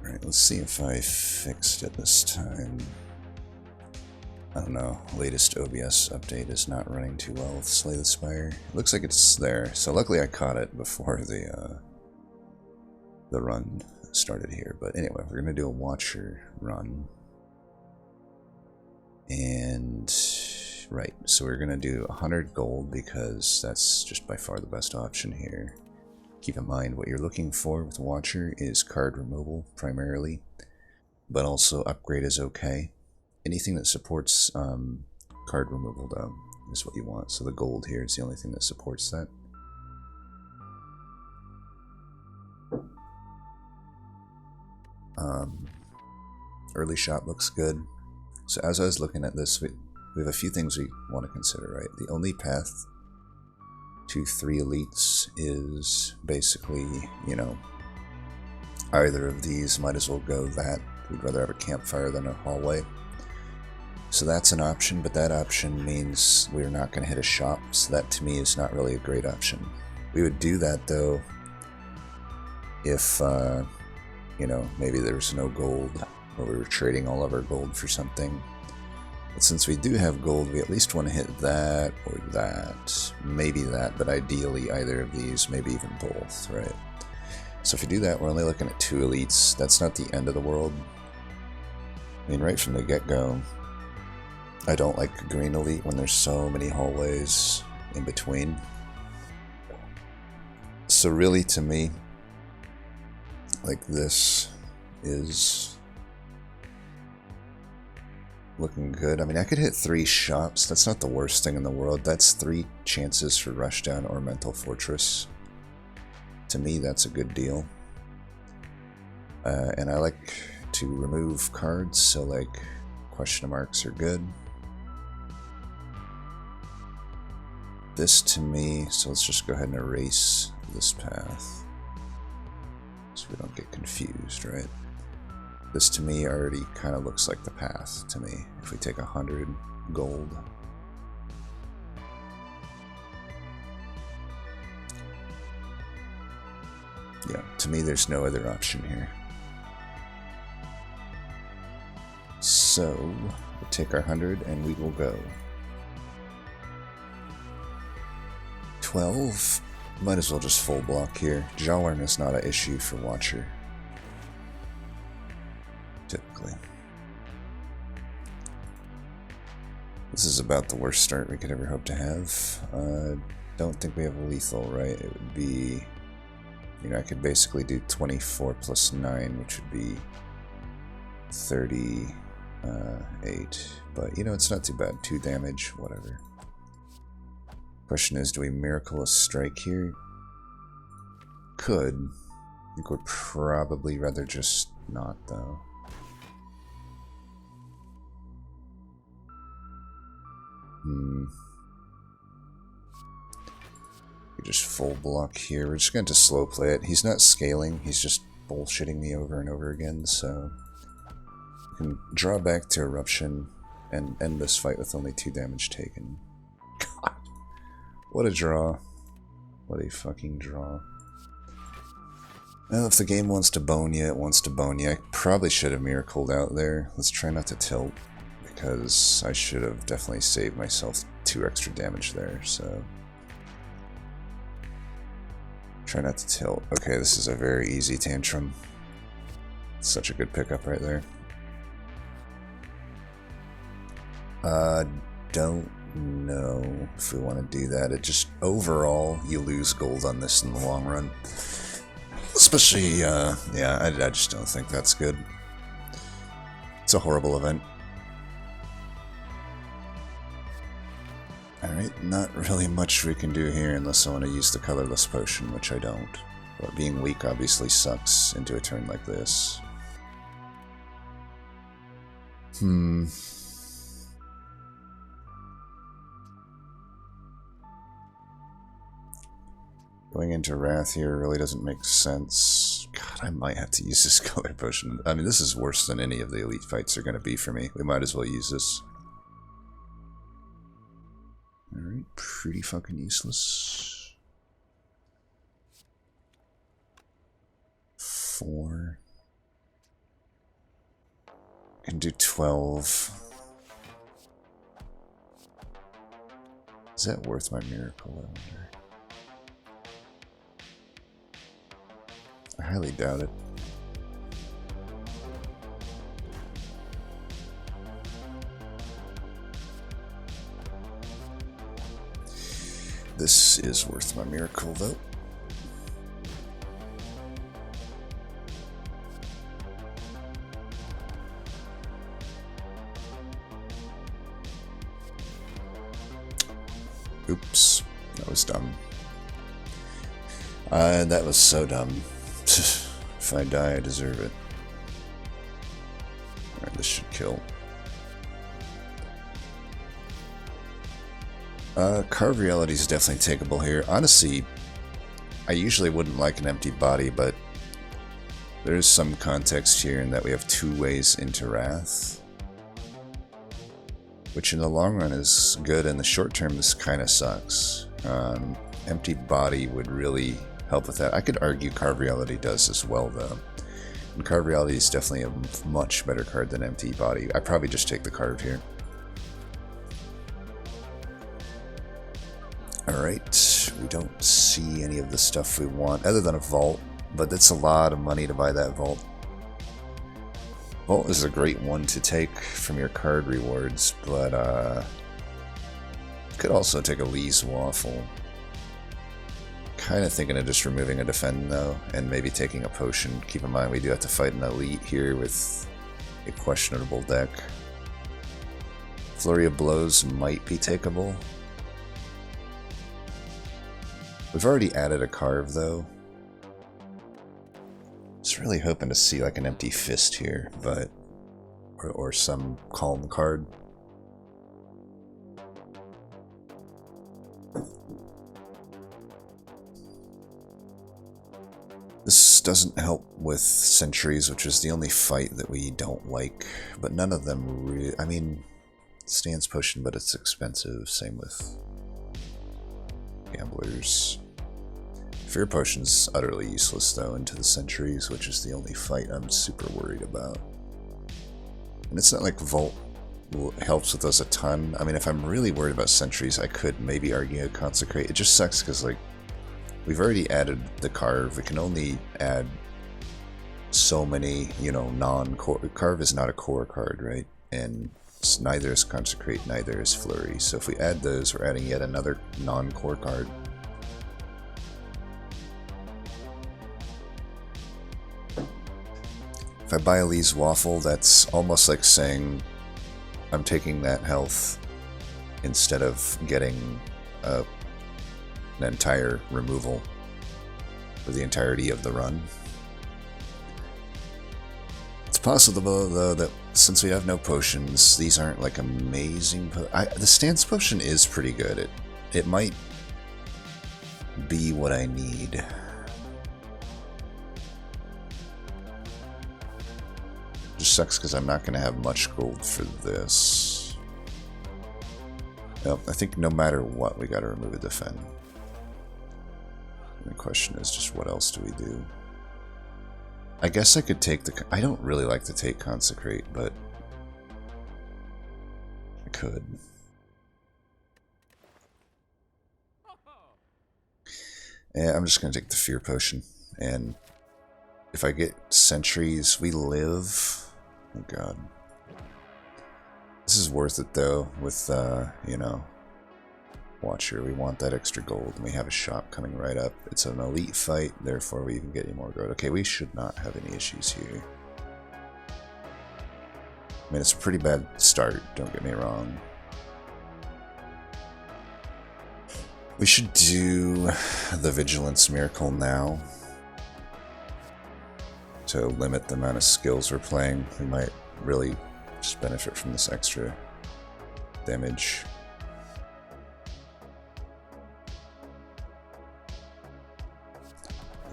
Alright, let's see if I fixed it this time. I don't know, latest OBS update is not running too well with Slay the Spire. It looks like it's there, so luckily I caught it before the run started here. But anyway, we're going to do a Watcher run. And, right, so we're going to do 100 gold because that's just by far the best option here. Keep in mind what you're looking for with Watcher is card removal primarily, but also upgrade is okay. Anything that supports card removal though is what you want, so the gold here is the only thing that supports that. Early shot looks good. So as I was looking at this, we have a few things we want to consider, right? The only path to 3 elites is basically, you know, either of these, might as well go that. We'd rather have a campfire than a hallway. So that's an option, but that option means we're not going to hit a shop, so that to me is not really a great option. We would do that though if, you know, maybe there's no gold, or we were trading all of our gold for something. But since we do have gold, we at least want to hit that or that. Maybe that, but ideally either of these, maybe even both, right? So if you do that, we're only looking at 2 elites. That's not the end of the world. I mean, right from the get-go, I don't like a green elite when there's so many hallways in between. So really, to me, like this is looking good. I mean, I could hit 3 shops. That's not the worst thing in the world. That's 3 chances for Rushdown or Mental Fortress. To me, that's a good deal. And I like to remove cards, so like question marks are good. This to me, so let's just go ahead and erase this path so we don't get confused, right? This to me already kind of looks like the path to me. If we take 100 gold. Yeah, to me there's no other option here. So, we'll take our 100 and we will go. 12. Might as well just full block here. Jawlern is not an issue for Watcher. Typically. This is about the worst start we could ever hope to have. Don't think we have lethal, right? It would be, you know, I could basically do 24 plus 9, which would be 38. But, you know, it's not too bad. 2 damage, whatever. Question is, do we miracle a strike here? Could. I think we'd probably rather just not, though. We just full block here. We're just going to slow play it. He's not scaling. He's just bullshitting me over and over again, so we can draw back to Eruption and end this fight with only 2 damage taken. God. What a draw. What a fucking draw. Well, if the game wants to bone you, it wants to bone you. I probably should have miracled out there. Let's try not to tilt, because I should have definitely saved myself 2 extra damage there, so... Try not to tilt. Okay, this is a very easy tantrum. Such a good pickup right there. Don't know if we want to do that. It just, overall, you lose gold on this in the long run. Especially, yeah, I just don't think that's good. It's a horrible event. Alright, not really much we can do here unless I want to use the colorless potion, which I don't. But being weak obviously sucks into a turn like this. Going into Wrath here really doesn't make sense. God, I might have to use this color potion. I mean, this is worse than any of the elite fights are going to be for me. We might as well use this. Alright, pretty fucking useless. 4. can do 12. Is that worth my miracle, I wonder? I highly doubt it. This is worth my miracle, though. Oops, that was dumb. That was so dumb. If I die, I deserve it. Alright, this should kill. Carve Reality is definitely takeable here. Honestly, I usually wouldn't like an empty body, but there's some context here in that we have 2 ways into Wrath, which in the long run is good. In the short term, this kind of sucks. Empty body would really help with that. I could argue Carve Reality does as well, though. And Carve Reality is definitely a much better card than Empty Body. I'd probably just take the Carve here. Alright, we don't see any of the stuff we want, other than a Vault, but that's a lot of money to buy that Vault. Vault is a great one to take from your card rewards, but could also take a Lee's Waffle. Kind of thinking of just removing a Defend, though, and maybe taking a Potion. Keep in mind, we do have to fight an Elite here with a questionable deck. Flurry of Blows might be takeable. We've already added a Carve, though. Just really hoping to see like an Empty Fist here, but or some Calm card. This doesn't help with Sentries, which is the only fight that we don't like, but none of them really. I mean, Stance Potion, but it's expensive. Same with Gamblers. Fear Potion's utterly useless, though, into the Sentries, which is the only fight I'm super worried about. And it's not like Vault helps with us a ton. I mean, if I'm really worried about Sentries, I could maybe argue a Consecrate. It just sucks because, like, we've already added the Carve. We can only add so many, you know, non-core. Carve is not a core card, right? And neither is Consecrate, neither is Flurry. So if we add those, we're adding yet another non-core card. If I buy a Lee's Waffle, that's almost like saying I'm taking that health instead of getting an entire removal for the entirety of the run. It's possible, though, that since we have no potions, these aren't like amazing. The Stance Potion is pretty good. It might be what I need. Just sucks because I'm not going to have much gold for this. Well, I think no matter what, we got to remove a Defend. And the question is just what else do we do? I guess I could take the... I don't really like to take Consecrate, but I could. Yeah, I'm just going to take the Fear Potion. And if I get Sentries, we live... Oh god. This is worth it, though, with, you know, Watcher. We want that extra gold, and we have a shop coming right up. It's an elite fight, therefore we can get you more gold. Okay, we should not have any issues here. I mean, it's a pretty bad start, don't get me wrong. We should do the Vigilance Miracle now. To limit the amount of skills we're playing. We might really just benefit from this extra damage.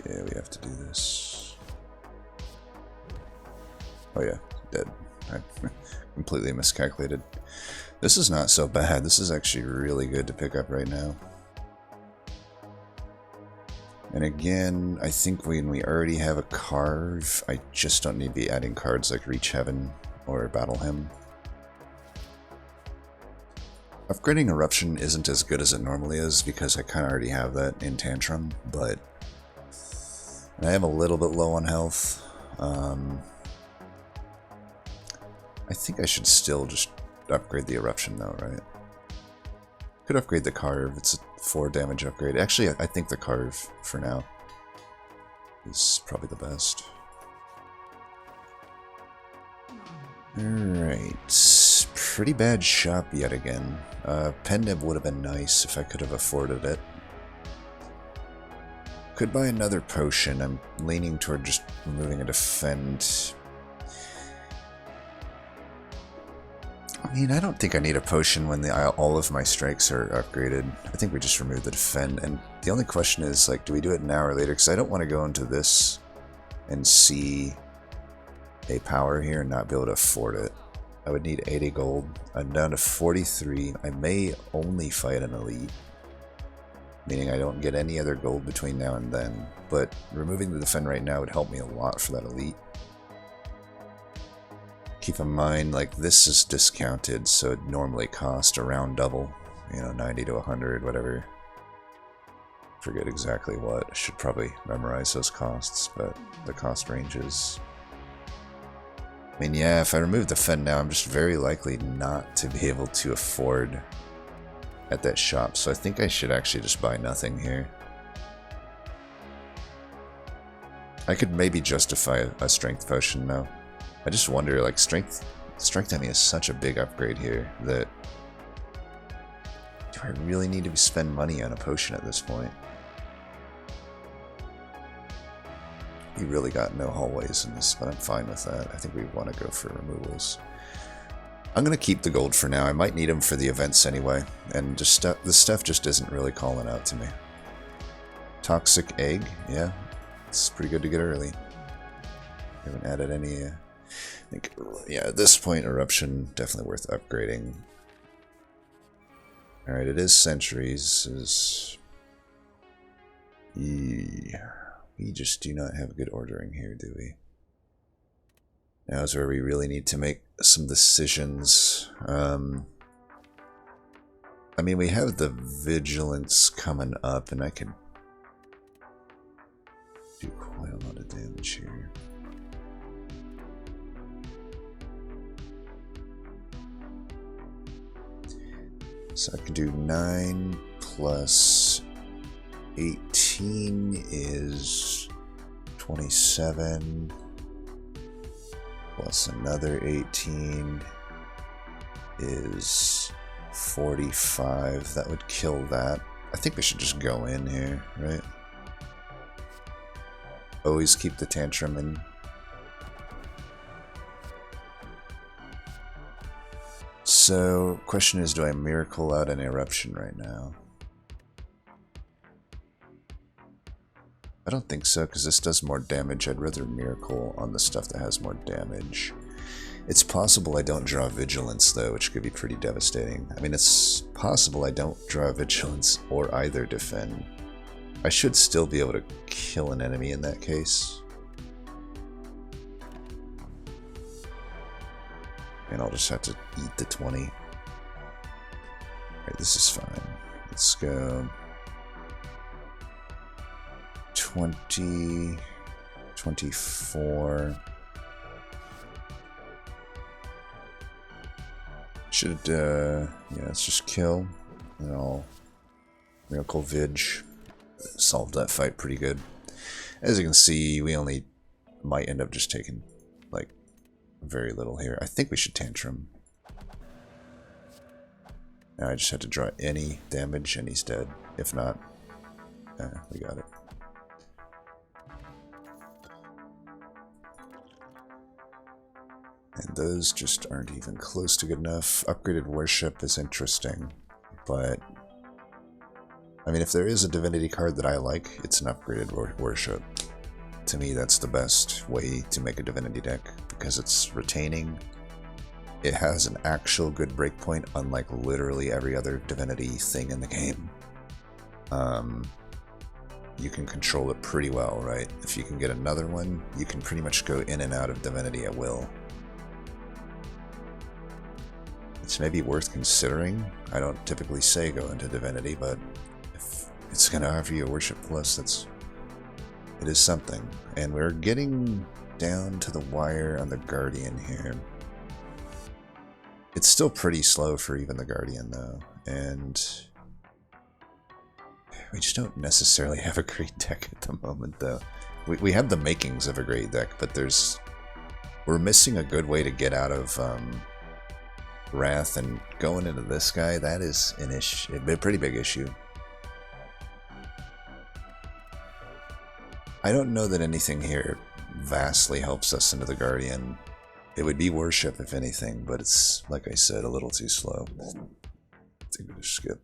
Yeah, we have to do this. Oh yeah, dead. I completely miscalculated. This is not so bad. This is actually really good to pick up right now. And again, I think when we already have a Carve, I just don't need to be adding cards like Reach Heaven or battle him. Upgrading Eruption isn't as good as it normally is because I kind of already have that in Tantrum, but I am a little bit low on health. I think I should still just upgrade the Eruption though, right? Could upgrade the Carve, it's a 4 damage upgrade. Actually, I think the Carve, for now, is probably the best. Alright, pretty bad shop yet again. Pendib would have been nice if I could have afforded it. Could buy another potion. I'm leaning toward just removing a defend. I mean, I don't think I need a potion when all of my strikes are upgraded. I think we just remove the defend. And the only question is, like, do we do it now or later? Because I don't want to go into this and see a power here and not be able to afford it. I would need 80 gold. I'm down to 43. I may only fight an elite, meaning I don't get any other gold between now and then. But removing the defend right now would help me a lot for that elite. Keep in mind, like, this is discounted, so it normally costs around double. You know, 90 to 100, whatever. Forget exactly what. I should probably memorize those costs, but the cost ranges. I mean, yeah, if I remove the defend now, I'm just very likely not to be able to afford at that shop, so I think I should actually just buy nothing here. I could maybe justify a strength potion now. I just wonder, like, strength I mean, is such a big upgrade here that do I really need to spend money on a potion at this point? We really got no hallways in this, but I'm fine with that. I think we want to go for removals. I'm going to keep the gold for now. I might need them for the events anyway, and just the stuff just isn't really calling out to me. Toxic egg, yeah, it's pretty good to get early. Haven't added any. I think, yeah, at this point, Eruption definitely worth upgrading. All right, it is centuries. We just do not have good ordering here, do we? Now is where we really need to make some decisions. I mean, we have the Vigilance coming up, and I can do quite a lot of damage here. So I can do 9 plus 18 is 27, plus another 18 is 45. That would kill that. I think we should just go in here, right? Always keep the Tantrum in. So, question is, do I miracle out an Eruption right now? I don't think so, because this does more damage. I'd rather miracle on the stuff that has more damage. It's possible I don't draw Vigilance, though, which could be pretty devastating. I mean, it's possible I don't draw Vigilance or either defend. I should still be able to kill an enemy in that case. And I'll just have to eat the 20. Alright, this is fine. Let's go 20, 24. Should, yeah, let's just kill. And I'll Miracle Vig. Solved that fight pretty good. As you can see, we only might end up just taking, like, very little here. I think we should Tantrum. Now I just had to draw any damage and he's dead. If not, we got it. And those just aren't even close to good enough. Upgraded Worship is interesting, but I mean, if there is a Divinity card that I like, it's an Upgraded Worship. To me, that's the best way to make a Divinity deck, because it's retaining. It has an actual good breakpoint, unlike literally every other Divinity thing in the game. You can control it pretty well, right? If you can get another one, you can pretty much go in and out of Divinity at will. it's maybe worth considering. I don't typically say go into Divinity, but if it's going to offer you a Worship Plus, it is something. And we're getting down to the wire on the Guardian here. It's still pretty slow for even the Guardian, though, and we just don't necessarily have a great deck at the moment, though. We have the makings of a great deck, but we're missing a good way to get out of Wrath, and going into this guy, that is a pretty big issue. I don't know that anything here vastly helps us into the Guardian. It would be Worship, if anything, but it's, like I said, a little too slow. I think we'll just skip.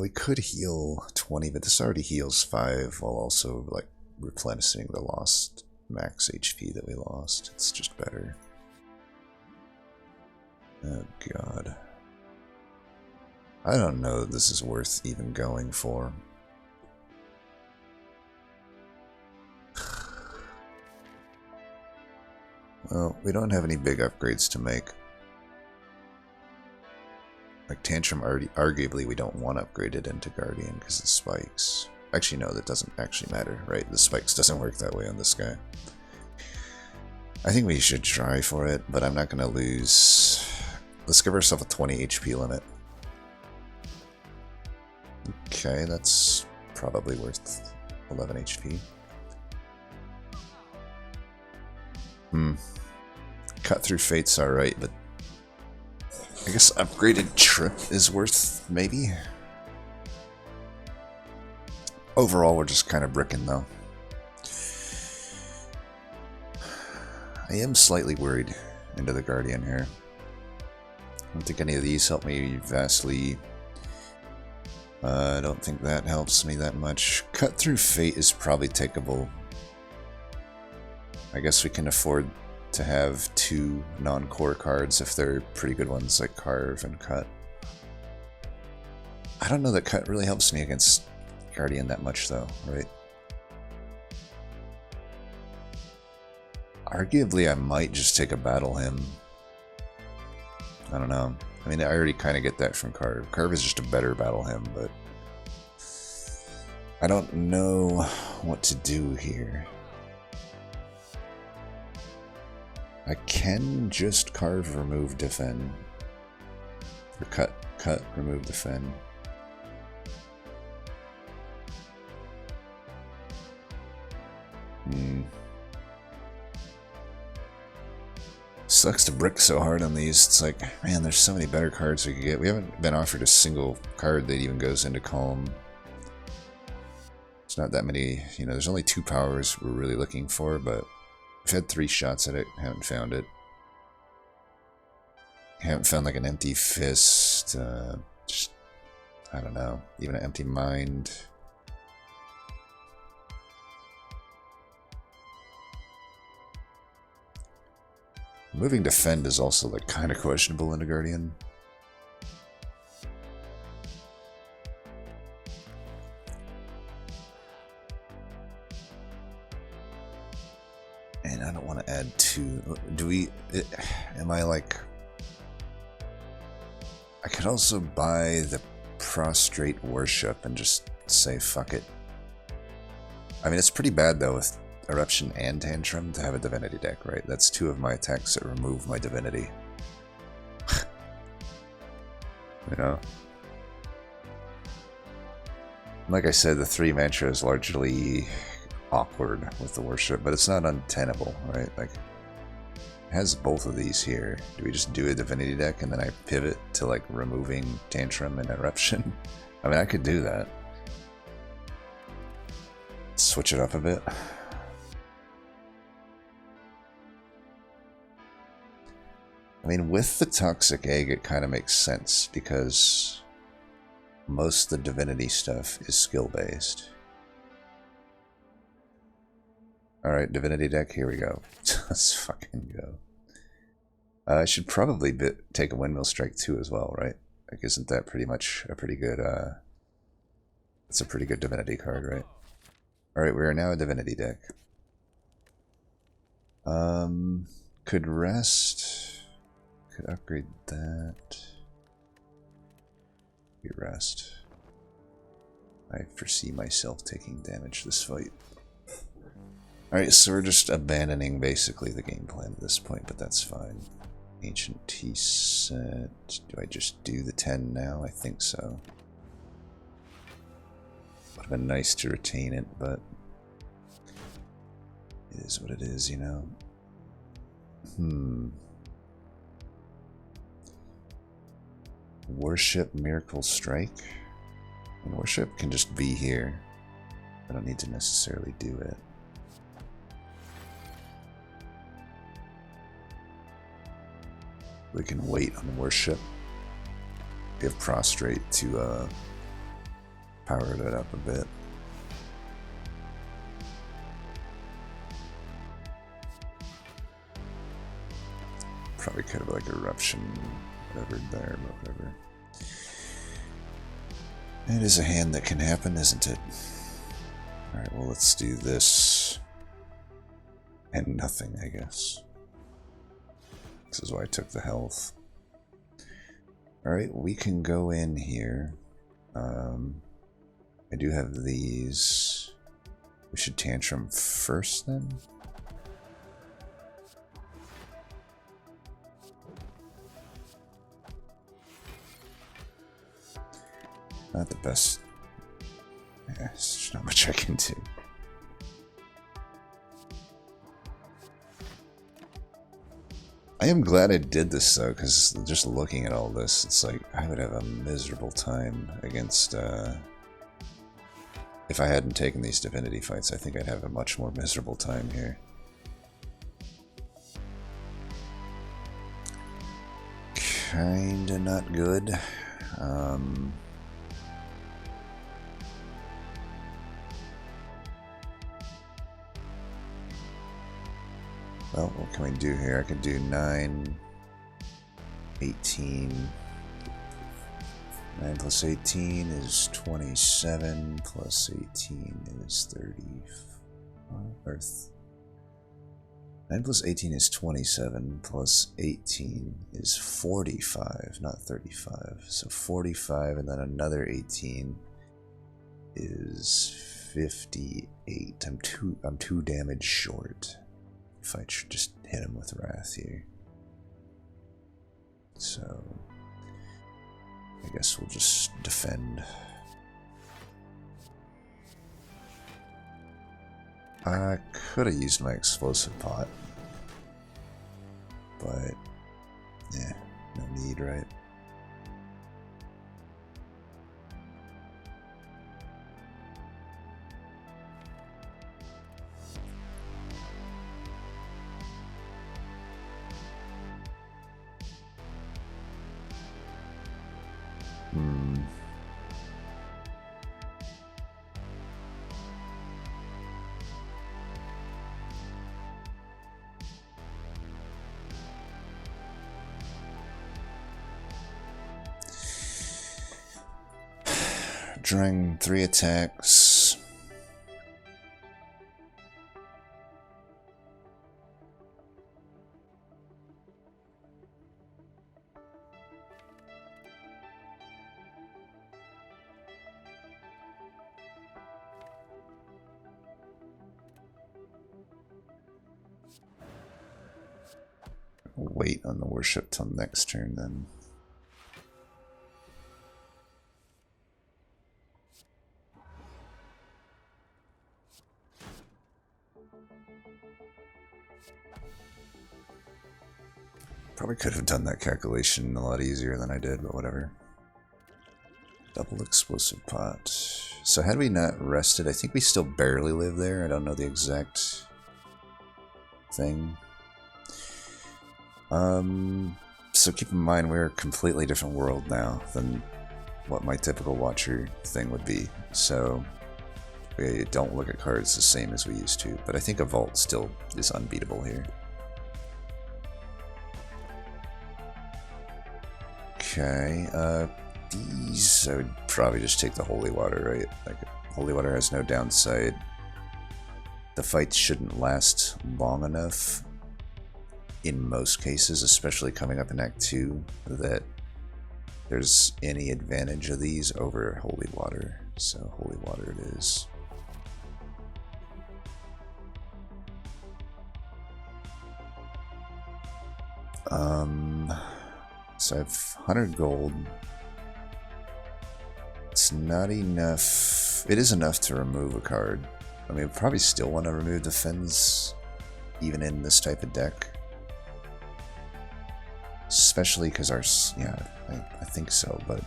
We could heal 20, but this already heals 5 while also like replenishing the lost max HP that we lost. It's just better. Oh god. I don't know that this is worth even going for. Well, we don't have any big upgrades to make. Like Tantrum, arguably we don't want to upgrade it into Guardian because it spikes. Actually, no, that doesn't actually matter, right? The spikes doesn't work that way on this guy. I think we should try for it, but I'm not going to lose. Let's give ourselves a 20 HP limit. Okay, that's probably worth 11 HP. Cut through Fate's alright, but I guess upgraded Trip is worth, maybe? Overall, we're just kind of bricking, though. I am slightly worried into the Guardian here. I don't think any of these help me vastly. I don't think that helps me that much. Cut through Fate is probably takeable. I guess we can afford to have 2 non-core cards if they're pretty good ones like Carve and Cut. I don't know that Cut really helps me against Guardian that much though, right? Arguably I might just take a Battle Hymn. I don't know. I mean, I already kind of get that from Carve. Carve is just a better Battle Hymn, but I don't know what to do here. I can just Carve, remove, defend. Or cut, remove, defend. Sucks to brick so hard on these. It's like, man, there's so many better cards we could get. We haven't been offered a single card that even goes into Calm. It's not that many, you know, there's only 2 powers we're really looking for, but we've had 3 shots at it, haven't found it. Haven't found like an Empty Fist, just, I don't know, even an Empty Mind. Moving Defend is also like kind of questionable in a Guardian. And I don't want to add 2. Do we... am I like... I could also buy the Prostrate Worship and just say fuck it. I mean, it's pretty bad though with Eruption and Tantrum to have a Divinity deck, right? That's 2 of my attacks that remove my Divinity. You know? Like I said, the 3 mantra is largely awkward with the Worship, but it's not untenable, right? Like, it has both of these here. Do we just do a Divinity deck and then I pivot to like removing Tantrum and Eruption? I mean, I could do that. Switch it up a bit. I mean, with the Toxic Egg, it kind of makes sense because most of the Divinity stuff is skill-based. Alright, Divinity deck, here we go. Let's fucking go. I should probably take a Windmill Strike too as well, right? Like, isn't that pretty much a pretty good, it's a pretty good Divinity card, right? Alright, we are now a Divinity deck. could rest. Could upgrade that. We rest. I foresee myself taking damage this fight. Alright, so we're just abandoning basically the game plan at this point, but that's fine. Ancient tea set. Do I just do the 10 now? I think so. Would have been nice to retain it, but it is what it is, you know? Worship Miracle Strike. And worship can just be here. I don't need to necessarily do it. We can wait on worship. We have prostrate to power it up a bit. Probably could have like eruption, whatever there, but whatever. It is a hand that can happen, isn't it? Alright, well let's do this. And nothing, I guess. This is why I took the health. Alright, we can go in here. I do have these. We should tantrum first then? Not the best. Yeah, there's not much I can do. I am glad I did this though, because just looking at all this, it's like I would have a miserable time against. If I hadn't taken these Divinity fights, I think I'd have a much more miserable time here. Kinda not good. Well, what can we do here? I could do 9, 18. 9 plus 18 is 27, plus 18 is 30. 9 plus 18 is 27, plus 18 is 45, not 35. So 45, and then another 18 is 58. I'm two damage short. If I should just hit him with Wrath here. So I guess we'll just defend. I could have used my explosive pot, but yeah, no need, right? Drawing 3 attacks. Wait on the worship till next turn then. Probably could have done that calculation a lot easier than I did, but whatever. Double explosive pot. So had we not rested, I think we still barely live there. I don't know the exact thing. So keep in mind we're a completely different world now than what my typical Watcher thing would be. So we don't look at cards the same as we used to, but I think a Vault still is unbeatable here. Okay, these, I would probably just take the Holy Water, right? Like, Holy Water has no downside. The fight shouldn't last long enough. in most cases, especially coming up in Act 2, that there's any advantage of these over Holy Water. So Holy Water it is. So I have 100 gold. It's not enough. It is enough to remove a card. I mean, we probably still want to remove Defense, even in this type of deck. Especially because our, yeah, I think so, but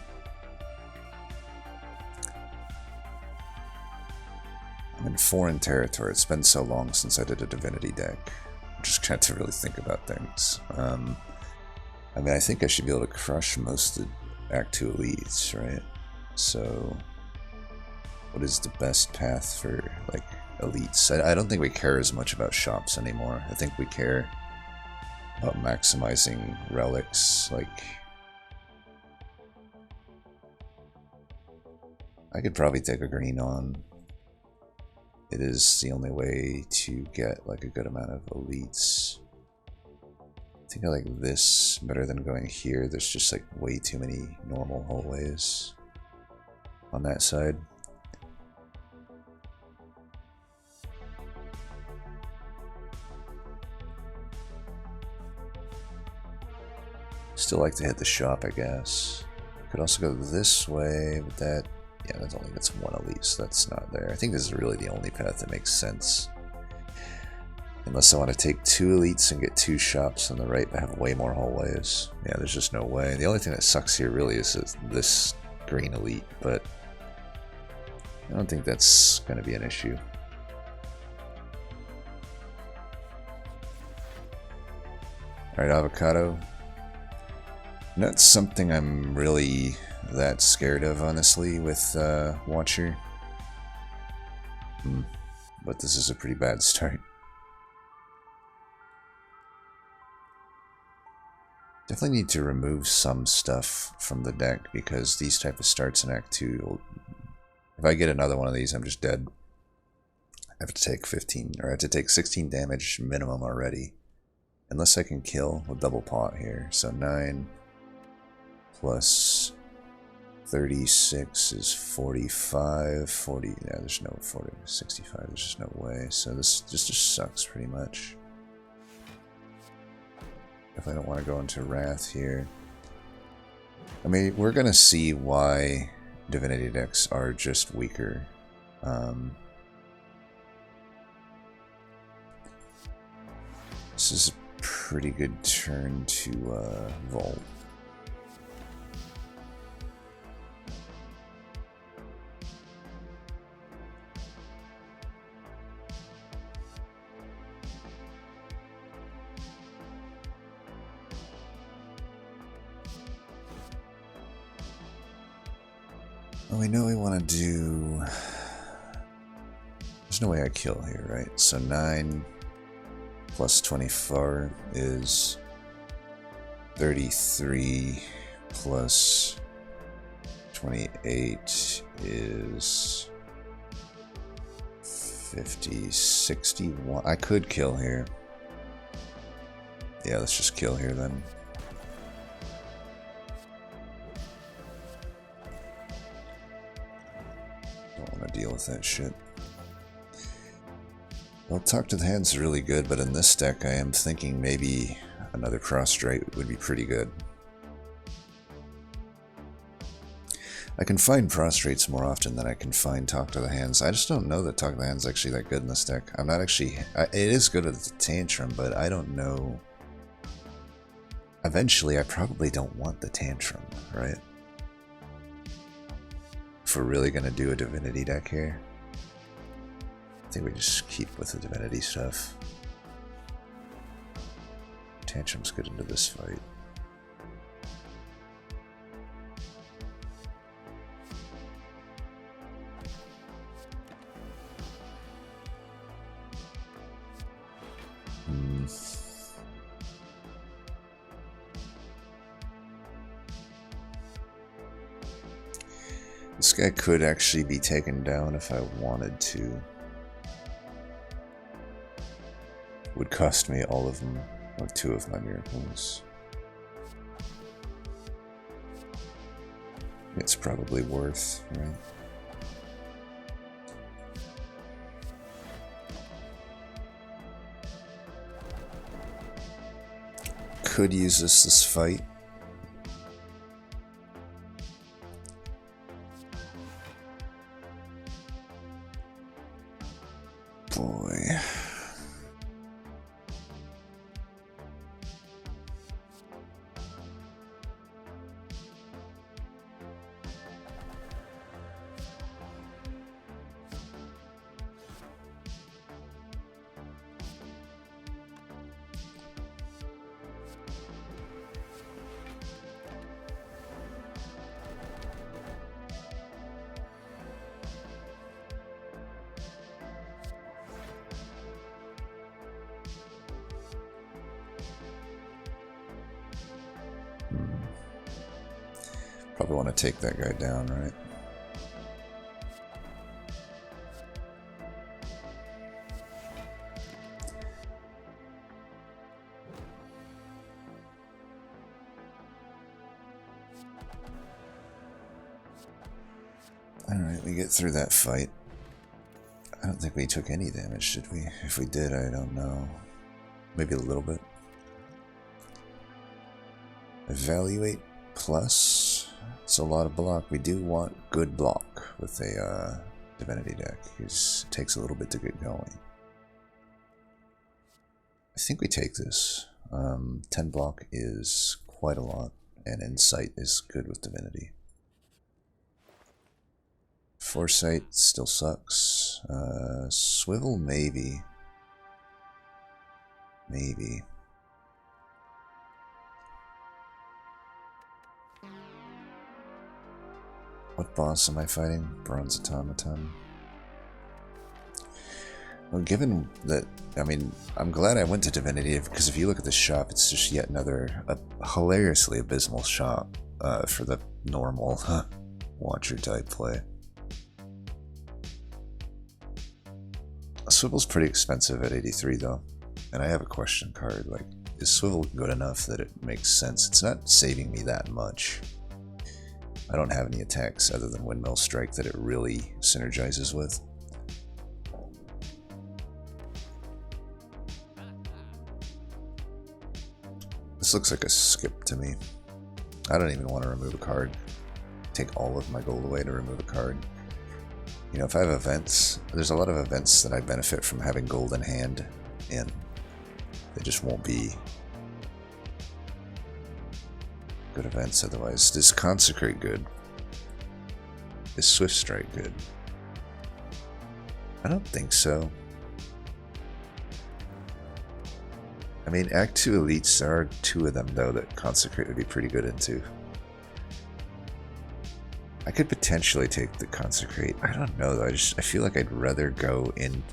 I'm in foreign territory. It's been so long since I did a Divinity deck. I'm just trying to really think about things. I mean, I think I should be able to crush most of the Act 2 elites, right? So, what is the best path for, like, elites? I don't think we care as much about shops anymore. I think we care about maximizing relics. Like, I could probably take a green on. It is the only way to get, like, a good amount of elites. I think I like this better than going here. There's just, like, way too many normal hallways on that side. Still like to hit the shop, I guess. Could also go this way, but that, yeah, that only gets one elite, so that's not there. I think this is really the only path that makes sense. Unless I want to take 2 elites and get 2 shops on the right that have way more hallways. Yeah, there's just no way. The only thing that sucks here really is this green elite, but I don't think that's going to be an issue. Alright, avocado. Not something I'm really that scared of, honestly, with Watcher. But this is a pretty bad start. Definitely need to remove some stuff from the deck, because these type of starts in Act 2, if I get another one of these, I'm just dead. I have to take 15, or I have to take 16 damage minimum already. Unless I can kill with double pot here. So 9 plus 36 is 45, 40, yeah, there's no 40, 65, there's just no way. So this just sucks pretty much. If I don't want to go into Wrath here. I mean, we're going to see why Divinity decks are just weaker. This is a pretty good turn to Vault. Well, we know we want to do... There's no way I kill here, right? So 9 plus 24 is 33 plus 28 is 50, 61. I could kill here. Yeah, let's just kill here then. Don't want to deal with that shit. Well, Talk to the Hand's really good, but in this deck I am thinking maybe another Prostrate would be pretty good. I can find Prostrates more often than I can find Talk to the Hands. I just don't know that Talk to the Hand's actually that good in this deck. I'm not actually... it is good with the Tantrum, but I don't know... Eventually, I probably don't want the Tantrum, right? If we're really going to do a Divinity deck here. I think we just keep with the Divinity stuff. Tantrum's good into this fight. This guy could actually be taken down if I wanted to. Would cost me all of them. Or 2 of my miracles. It's probably worth, right? Could use this fight. Boy. Probably want to take that guy down, right? Alright, we get through that fight. I don't think we took any damage, did we? If we did, I don't know. Maybe a little bit. Evaluate plus. It's a lot of block. We do want good block with a Divinity deck, because it takes a little bit to get going. I think we take this. 10 block is quite a lot, and Insight is good with Divinity. Foresight still sucks. Swivel, maybe. Maybe. What boss am I fighting? Bronze Automaton. Well, given that, I mean, I'm glad I went to Divinity, because if you look at the shop, it's just yet another hilariously abysmal shop for the normal watcher type play. Swivel's pretty expensive at 83 though, and I have a question card, like, is Swivel good enough that it makes sense? It's not saving me that much. I don't have any attacks other than Windmill Strike that it really synergizes with. This looks like a skip to me. I don't even want to remove a card. Take all of my gold away to remove a card. You know, if I have events, there's a lot of events that I benefit from having gold in hand, and they just won't be good events otherwise. Is Consecrate good? Is Swift Strike good? I don't think so. I mean, Act 2 Elites, there are 2 of them though that Consecrate would be pretty good into. I could potentially take the Consecrate. I don't know though. I feel like I'd rather go in.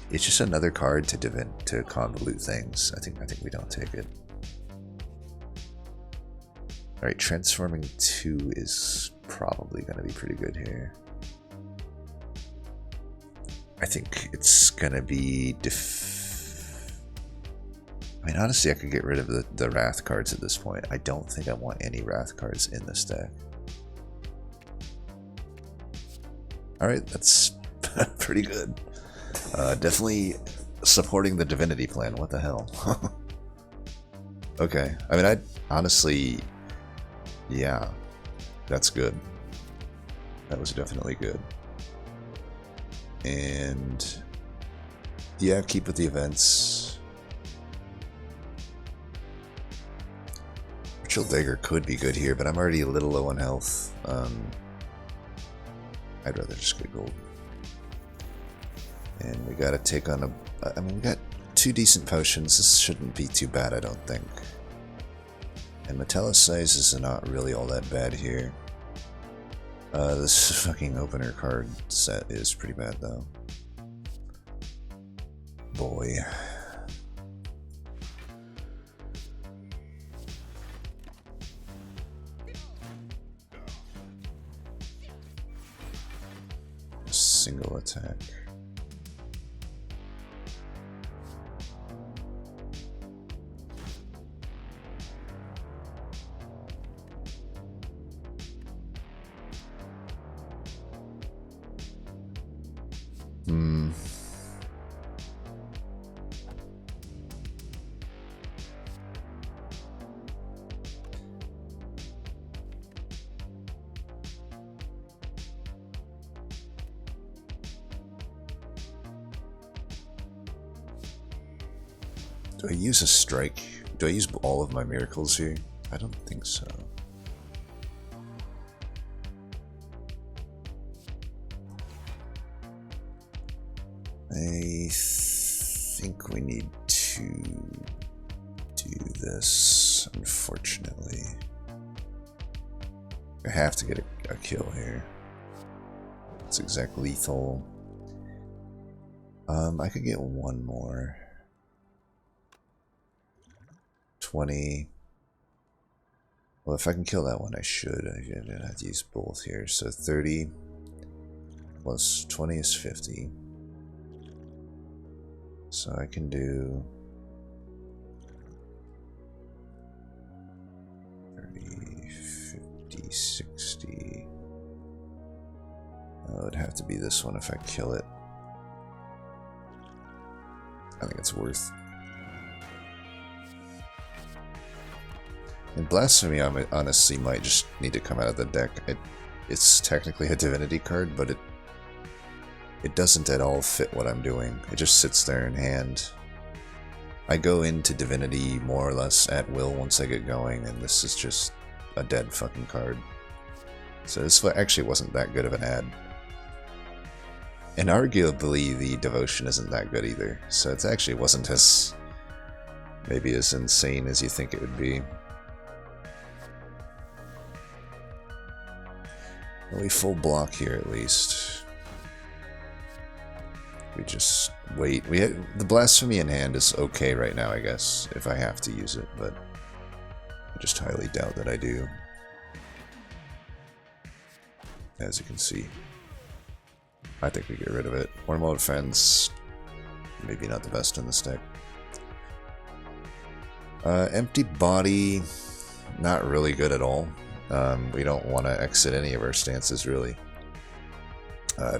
It's just another card to convolute things. I think we don't take it. All right, Transforming 2 is probably going to be pretty good here. I think it's going to be I mean, honestly, I could get rid of the Wrath cards at this point. I don't think I want any Wrath cards in this deck. Alright, that's pretty good. Definitely supporting the Divinity plan. What the hell? Okay. I mean, I honestly... Yeah. That's good. That was definitely good. And... yeah, keep with the events. Ritual Dagger could be good here, but I'm already a little low on health. I'd rather just get gold. And we gotta take on I mean, we got 2 decent potions. This shouldn't be too bad, I don't think. And Metallicizes are not really all that bad here. This fucking opener card set is pretty bad, though. Boy. Single attack. Hmm. Do I use a strike? Do I use all of my miracles here? I don't think so. I think we need to do this, unfortunately. I have to get a kill here. It's exact lethal. I could get one more. 20. Well, if I can kill that one, I should. I have to use both here. So 30 plus 20 is 50. So I can do 30, 50, 60. Oh, it'd have to be this one if I kill it. I think it's worth. And Blasphemy, I honestly might just need to come out of the deck. It's technically a Divinity card, but it doesn't at all fit what I'm doing. It just sits there in hand. I go into Divinity more or less at will once I get going, and this is just a dead fucking card. So this actually wasn't that good of an ad. And arguably the Devotion isn't that good either, so it actually wasn't as maybe as insane as you think it would be. We full block here at least. We just wait. The Blasphemy in hand is okay right now, I guess, if I have to use it, but I just highly doubt that I do. As you can see. I think we get rid of it. Wormhole Defense, maybe not the best in this deck. Empty Body, not really good at all. We don't want to exit any of our stances, really,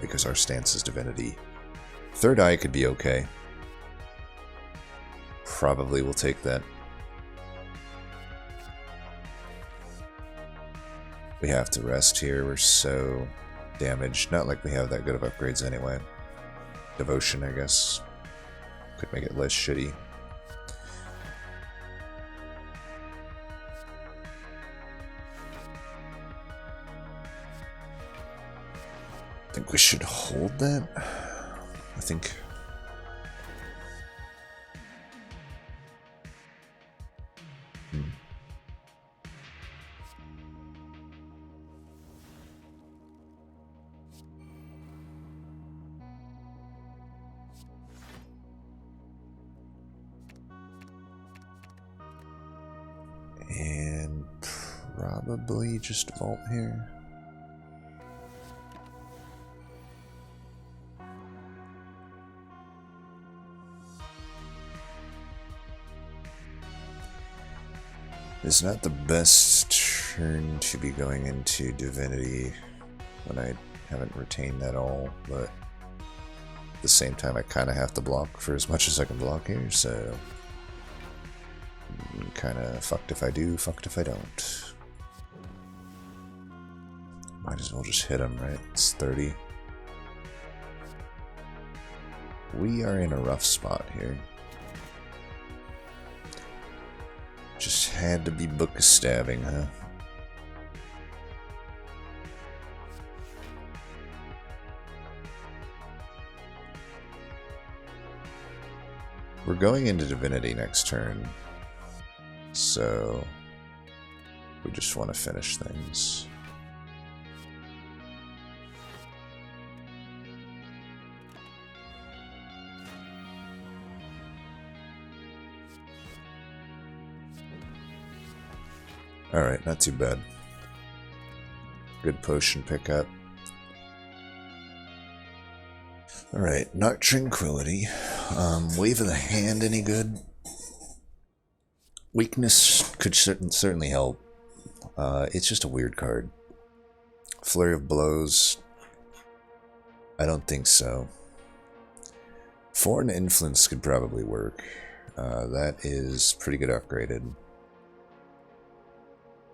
because our stance is Divinity. Third Eye could be okay. Probably will take that. We have to rest here. We're so damaged. Not like we have that good of upgrades anyway. Devotion, I guess, could make it less shitty. I think we should hold that. I think. And probably just vault here. It's not the best turn to be going into Divinity when I haven't retained that all, but at the same time I kind of have to block for as much as I can block here, so kind of fucked if I do, fucked if I don't. Might as well just hit him, right? It's 30. We are in a rough spot here. Just had to be Book of Stabbing, huh? We're going into Divinity next turn, so we just want to finish things. Alright, not too bad. Good potion pickup. Alright, Not Tranquility. Wave of the Hand, any good? Weakness could certainly help. It's just a weird card. Flurry of Blows. I don't think so. Foreign influence could probably work. That is pretty good upgraded.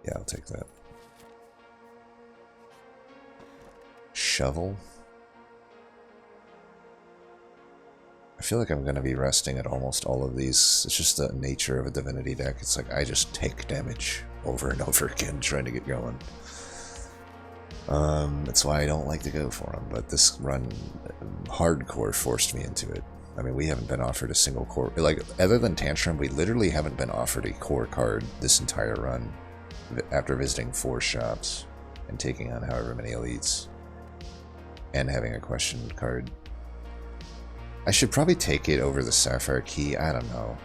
Yeah, I'll take that. Shovel. I feel like I'm going to be resting at almost all of these. It's just the nature of a Divinity deck. It's like I just take damage over and over again trying to get going. That's why I don't like to go for them, but this run hardcore forced me into it. I mean, we haven't been offered a single core. Like, other than Tantrum, we literally haven't been offered a core card this entire run after visiting 4 shops and taking on however many elites and having a questioned card. I should probably take it over the Sapphire Key. I don't know.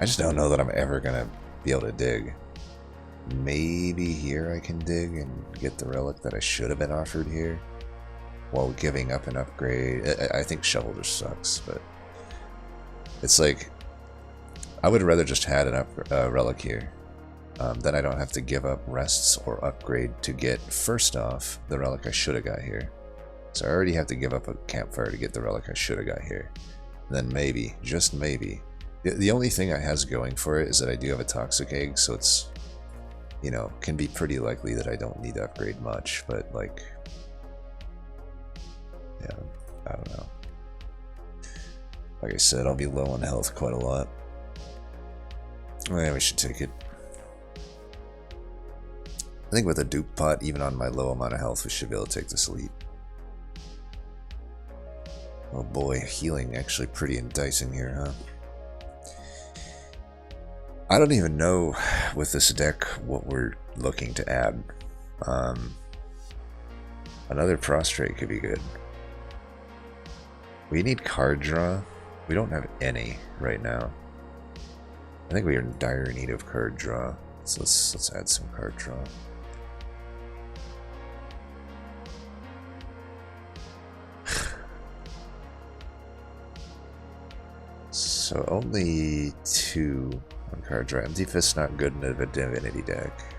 I just don't know that I'm ever going to be able to dig. Maybe here I can dig and get the relic that I should have been offered here while giving up an upgrade. I think Shovel just sucks, but it's like I would rather just had an relic here. Then I don't have to give up rests or upgrade to get, first off, the relic I should have got here. So I already have to give up a campfire to get the relic I should have got here. And then maybe, just maybe, the only thing it has going for it is that I do have a Toxic Egg, so it's, you know, can be pretty likely that I don't need to upgrade much, but like, yeah, I don't know. Like I said, I'll be low on health quite a lot. Yeah, we should take it. I think with a dupe pot, even on my low amount of health, we should be able to take this elite. Oh boy, healing actually pretty enticing here, huh? I don't even know with this deck what we're looking to add. Another prostrate could be good. We need card draw. We don't have any right now. I think we are in dire need of card draw. So let's add some card draw. So only 2 on card draw. Empty Fist's not good in a Divinity deck.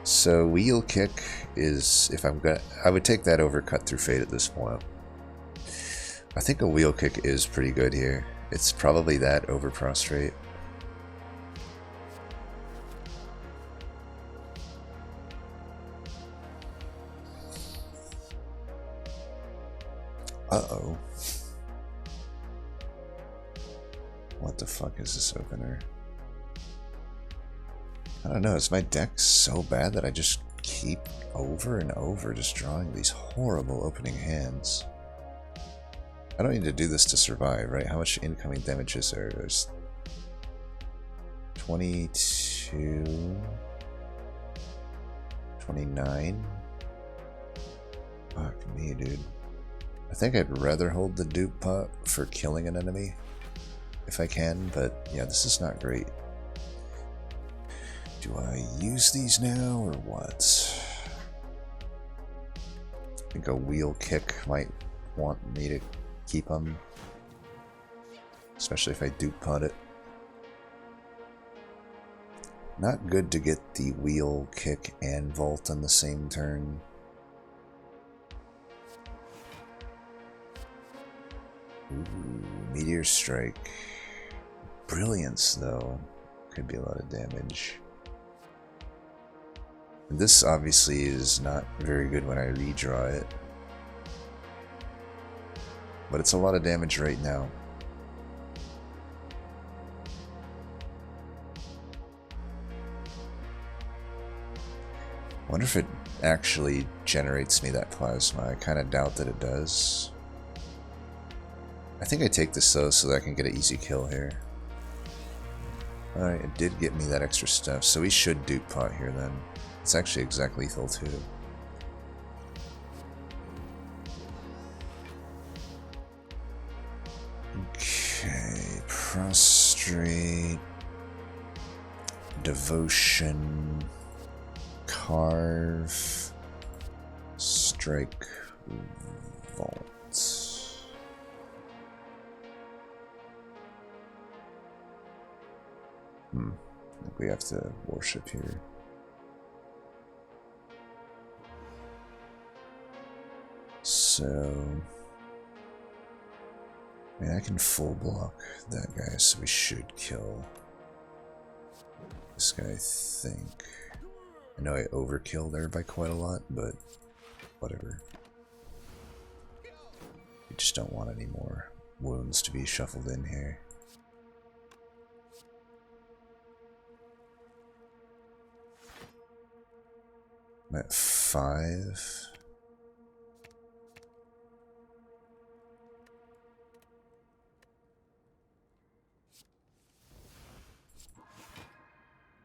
So Wheel Kick is, if I'm gonna, I would take that over Cut Through Fate at this point. I think a Wheel Kick is pretty good here. It's probably that over Prostrate. Uh-oh. What the fuck is this opener? I don't know, is my deck so bad that I just keep over and over just drawing these horrible opening hands? I don't need to do this to survive, right? How much incoming damage is there? There's 22... 29? Fuck me, dude. I think I'd rather hold the dupe pot for killing an enemy, if I can, but yeah, this is not great. Do I use these now, or what? I think a Wheel Kick might want me to keep them, especially if I dupe pot it. Not good to get the Wheel Kick and Vault on the same turn. Ooh, Meteor Strike. Brilliance, though. Could be a lot of damage. And this obviously is not very good when I redraw it. But it's a lot of damage right now. I wonder if it actually generates me that plasma. I kind of doubt that it does. I think I take this though so that I can get an easy kill here. Alright, it did get me that extra stuff, so we should dupe pot here then. It's actually exec lethal too. Okay, Prostrate, Devotion, Carve, Strike, Vault. I think we have to worship here. So I mean, I can full block that guy, so we should kill this guy, I think. I know I overkill there by quite a lot, but whatever. We just don't want any more wounds to be shuffled in here. I'm at 5.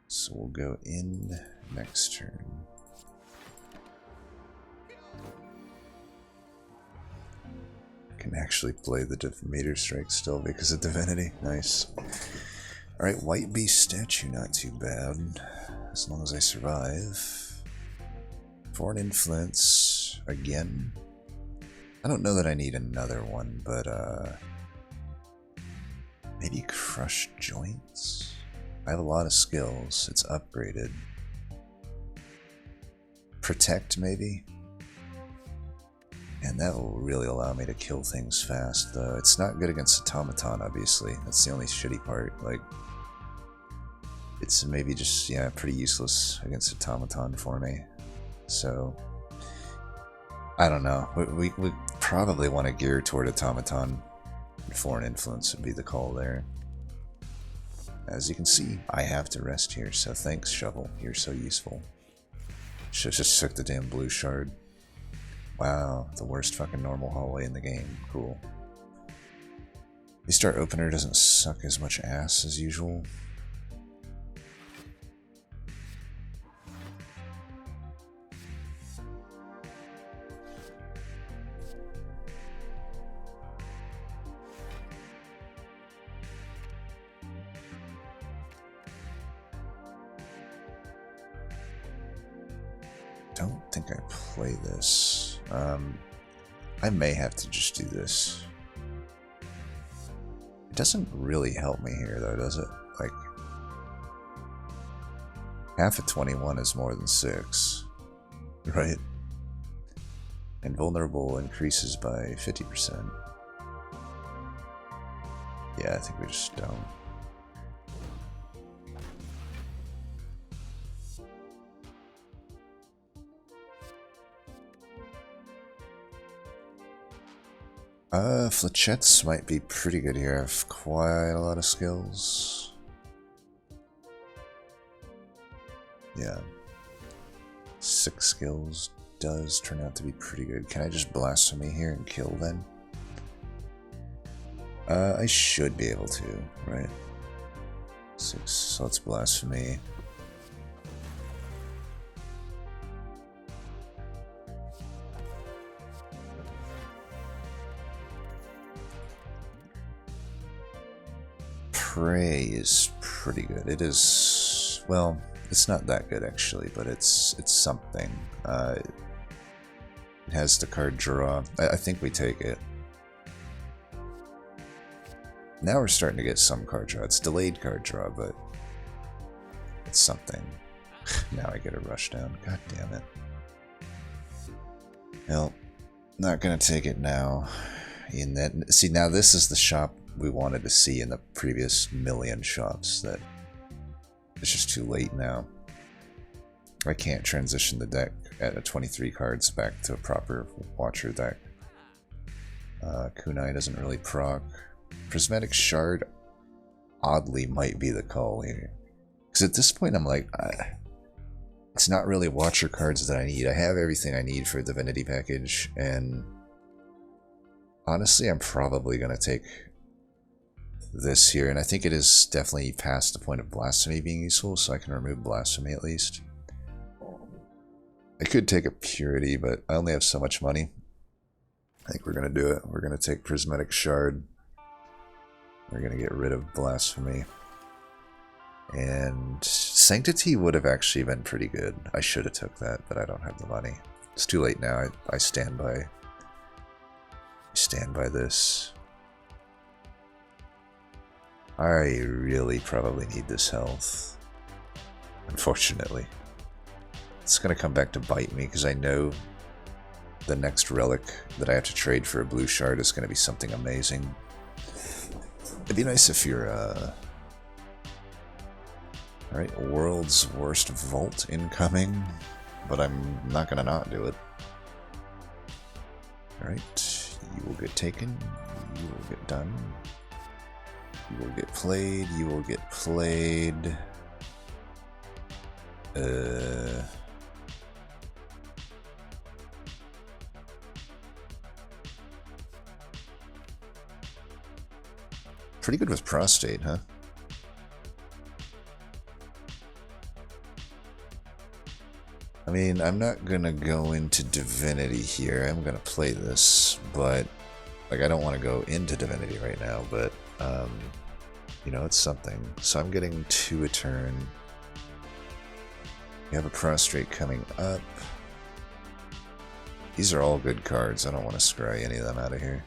So we'll go in next turn. Can actually play the meter strike still because of Divinity. Nice. Alright, White Beast statue, not too bad. As long as I survive. Foreign influence again. I don't know that I need another one, but maybe crush joints? I have a lot of skills. It's upgraded. Protect, maybe? And that will really allow me to kill things fast, though. It's not good against Automaton, obviously. That's the only shitty part. Like, it's maybe just, yeah, pretty useless against Automaton for me. So, I don't know. We probably want to gear toward Automaton. Foreign influence would be the call there. As you can see, I have to rest here, so thanks, Shovel. You're so useful. Should've just took the damn blue shard. Wow, the worst fucking normal hallway in the game. Cool. The Star Opener doesn't suck as much ass as usual. Don't think I play this. I may have to just do this. It doesn't really help me here though, does it? Like, half of 21 is more than 6, right? Invulnerable increases by 50%. Yeah, I think we just don't. Flechettes might be pretty good here. I have quite a lot of skills. Yeah. 6 skills does turn out to be pretty good. Can I just blasphemy here and kill then? I should be able to, right? 6, so let's blasphemy. Prey is pretty good. It is, well, it's not that good actually, but it's something. It has the card draw. I think we take it. Now we're starting to get some card draw. It's delayed card draw, but it's something. Now I get a rush down. God damn it. Well, not gonna take it now. In that, see, now this is the shop we wanted to see in the previous million shops. That it's just too late now. I can't transition the deck at a 23 cards back to a proper Watcher deck. Kunai doesn't really proc. Prismatic Shard oddly might be the call here. Because at this point I'm like, it's not really Watcher cards that I need. I have everything I need for a Divinity package, and honestly I'm probably going to take this here, and I think it is definitely past the point of Blasphemy being useful, so I can remove Blasphemy at least. I could take a Purity, but I only have so much money. I think we're going to do it. We're going to take Prismatic Shard. We're going to get rid of Blasphemy. And Sanctity would have actually been pretty good. I should have took that, but I don't have the money. It's too late now. I stand by this. I really probably need this health. Unfortunately. It's going to come back to bite me because I know the next relic that I have to trade for a blue shard is going to be something amazing. It'd be nice if you're, alright, World's Worst Vault incoming, but I'm not gonna not do it. Alright, you will get taken, you will get done, you will get played, you will get played. Pretty good with Prostate, huh? I mean, I'm not gonna go into Divinity here. I'm gonna play this, but like I don't want to go into Divinity right now, but you know, it's something. So I'm getting 2 a turn. We have a Prostrate coming up. These are all good cards. I don't want to scry any of them out of here.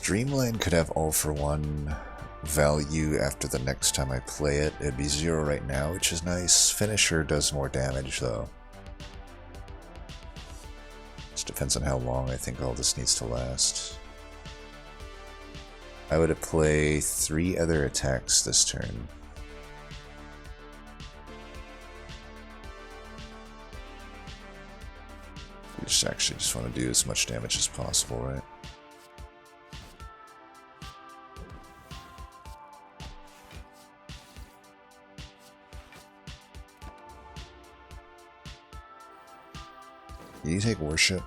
Dreamland could have all for one value after the next time I play it. It'd be 0 right now, which is nice. Finisher does more damage though. Just depends on how long I think all this needs to last. I would play 3 other attacks this turn. We just want to do as much damage as possible, right? You take Worship,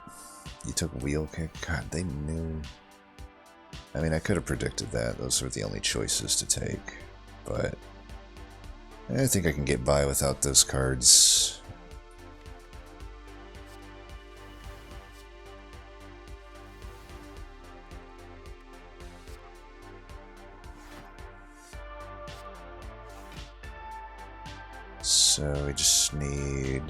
you took Wheel Kick. God, they knew. I mean, I could have predicted that. Those were the only choices to take. But I think I can get by without those cards. So we just need...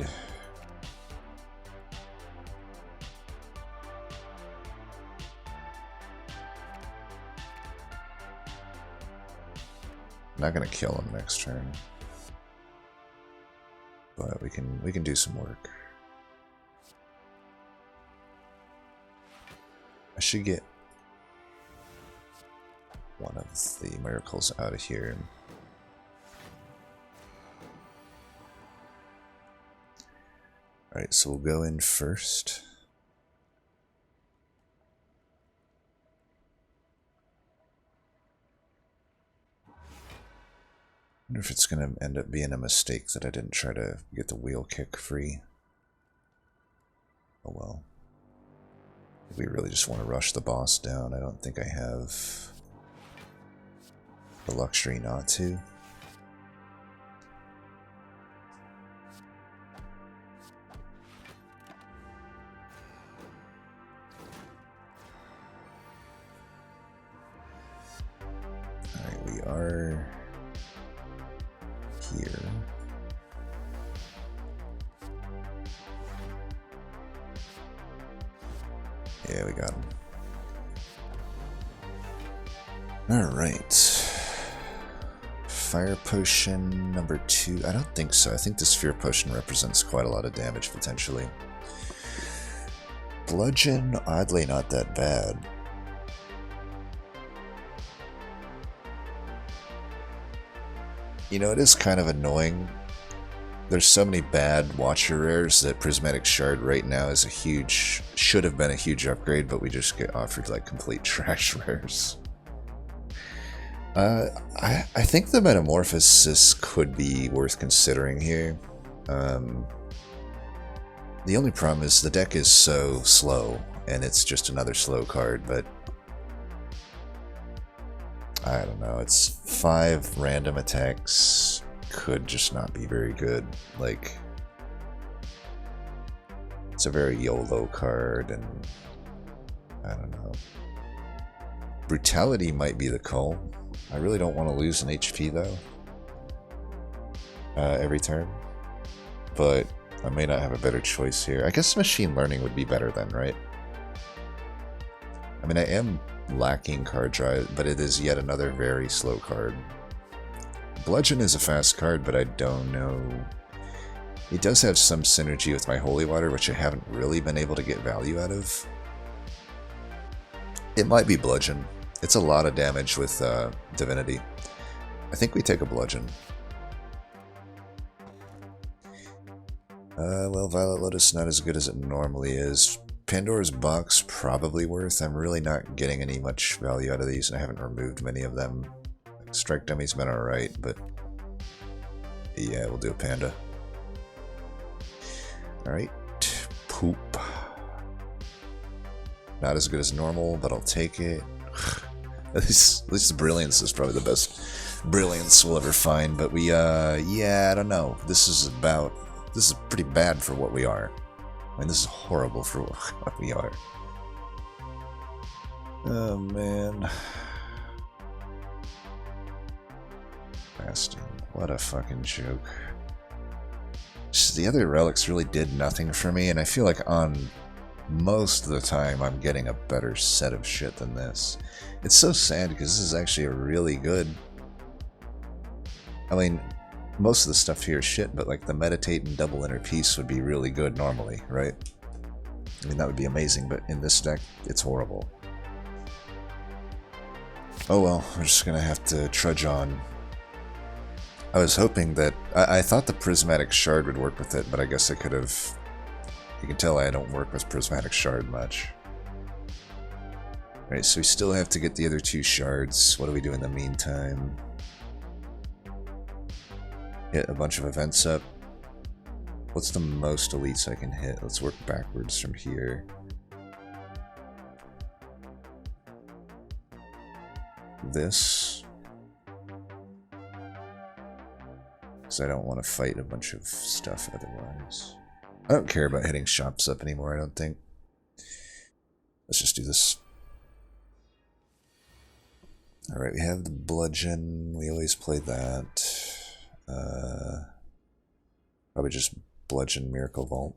Not gonna kill him next turn, but we can do some work. I should get one of the miracles out of here. All right, so we'll go in first. I wonder if it's going to end up being a mistake that I didn't try to get the Wheel Kick free. Oh well. We really just want to rush the boss down. I don't think I have the luxury not to. Alright, we are... here. Yeah, we got him. Alright. Fire Potion number 2. I don't think so. I think the Sphere Potion represents quite a lot of damage potentially. Bludgeon, oddly not that bad. You know, it is kind of annoying. There's so many bad Watcher rares that Prismatic Shard right now is a huge, should have been a huge upgrade, but we just get offered like complete trash rares. I think the Metamorphosis could be worth considering here. The only problem is the deck is so slow, and it's just another slow card, but I don't know, it's 5 random attacks, could just not be very good. Like, it's a very YOLO card, and I don't know. Brutality might be the call. I really don't want to lose an HP though, every turn. But I may not have a better choice here. I guess machine learning would be better then, right? I mean, I am lacking card drive, but it is yet another very slow card. Bludgeon is a fast card, but I don't know. It does have some synergy with my Holy Water, which I haven't really been able to get value out of. It might be Bludgeon. It's a lot of damage with Divinity. I think we take a Bludgeon. Well, Violet Lotus not as good as it normally is. Pandora's Box probably worth. I'm really not getting any much value out of these, and I haven't removed many of them. Strike Dummy's been alright, but yeah, we'll do a Panda. Alright, Poop. Not as good as normal, but I'll take it. At least the Brilliance is probably the best Brilliance we'll ever find, but we, yeah, I don't know. This is pretty bad for what we are. I mean, this is horrible for what we are. Oh, man. Fasting. What a fucking joke. Just the other relics really did nothing for me, and I feel like on most of the time I'm getting a better set of shit than this. It's so sad because this is actually a really good... I mean, most of the stuff here is shit, but like the Meditate and Double Inner Peace would be really good normally, right? I mean, that would be amazing, but in this deck, it's horrible. Oh well, we're just gonna have to trudge on. I was hoping that... I thought the Prismatic Shard would work with it, but I guess it could have... You can tell I don't work with Prismatic Shard much. Alright, so we still have to get the other two shards. What do we do in the meantime? Hit a bunch of events up. What's the most elites I can hit? Let's work backwards from here. This. Because I don't want to fight a bunch of stuff otherwise. I don't care about hitting shops up anymore, I don't think. Let's just do this. Alright, we have the Bludgeon. We always play that. Probably just Bludgeon Miracle Vault.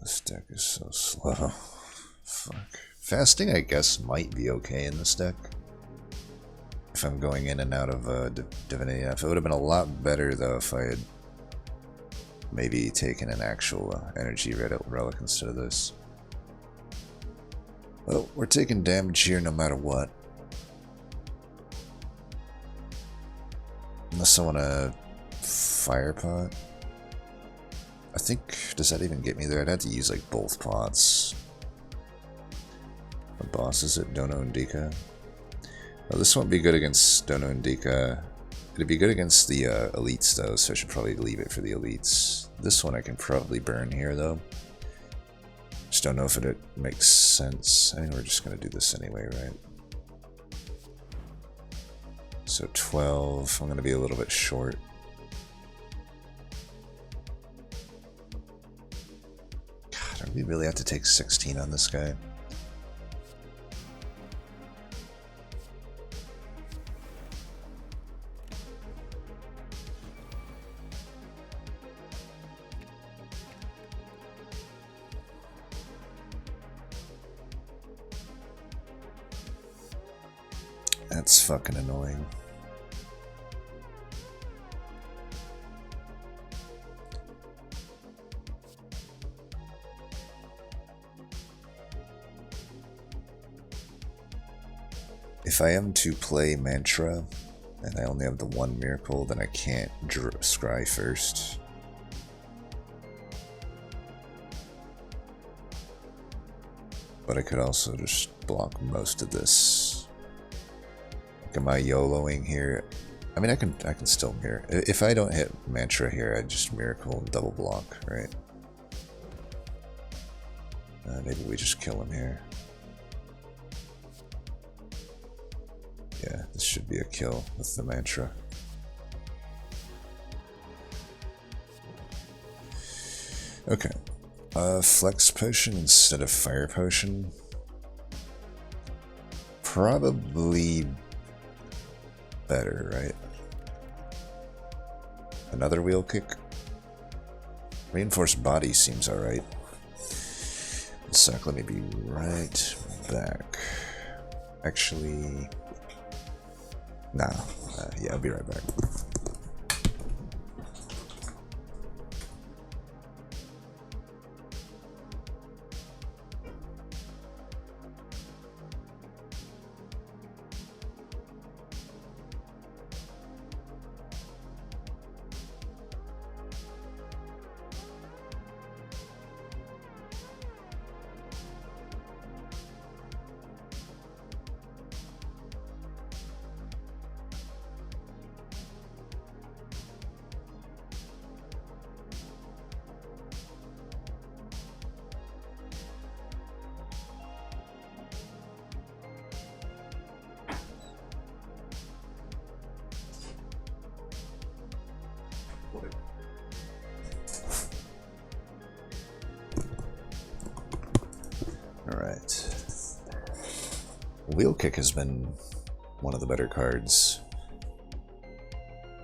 This deck is so slow. Fuck. Fasting, I guess, might be okay in this deck. If I'm going in and out of Divinity. It would have been a lot better, though, if I had maybe taken an actual energy relic instead of this. Well, we're taking damage here no matter what. Unless I want to Fire Pot. I think, does that even get me there? I'd have to use like both pots. What boss is it? Dono and Dika? Well, this won't be good against Dono and Dika. It'd be good against the elites though, so I should probably leave it for the elites. This one I can probably burn here though. Just don't know if it makes sense. I think we're just gonna do this anyway, right? So 12, I'm gonna be a little bit short. God, do we really have to take 16 on this guy? That's fucking annoying. If I am to play Mantra, and I only have the one miracle, then I can't scry first. But I could also just block most of this. Am I YOLOing here? I mean, I can still mirror. If I don't hit Mantra here, I just miracle and double block, right? Maybe we just kill him here. Yeah, this should be a kill with the Mantra. Okay. Flex Potion instead of Fire Potion. Probably... better, right? Another wheel kick? Reinforced body seems alright. Let me be right back. Actually, nah. Yeah, I'll be right back. Alright. Wheel kick has been one of the better cards.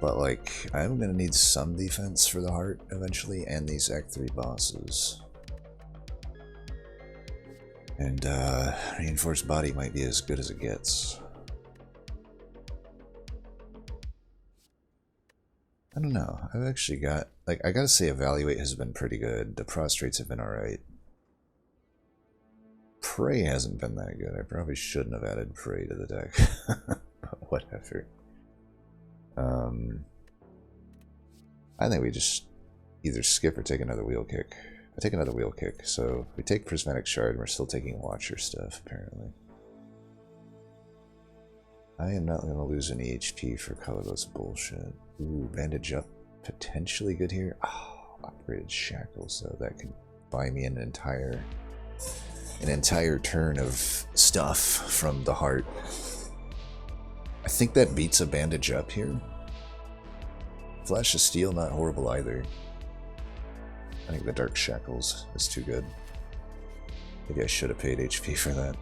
But, like, I'm gonna need some defense for the heart eventually, and these Act 3 bosses. And, Reinforced Body might be as good as it gets. I don't know. I've actually got, like, I gotta say Evaluate has been pretty good. The prostrates have been alright. Prey hasn't been that good. I probably shouldn't have added Prey to the deck. But whatever. I think we just either skip or take another wheel kick. I take another wheel kick, so we take Prismatic Shard and we're still taking Watcher stuff, apparently. I am not going to lose any HP for colorless bullshit. Ooh, Bandage Up, potentially good here. Oh, Upgraded Shackles, so that can buy me an entire turn of stuff from the heart. I think that beats a Bandage Up here. Flash of Steel, not horrible either. I think the Dark Shackles is too good. Maybe I should have paid HP for that.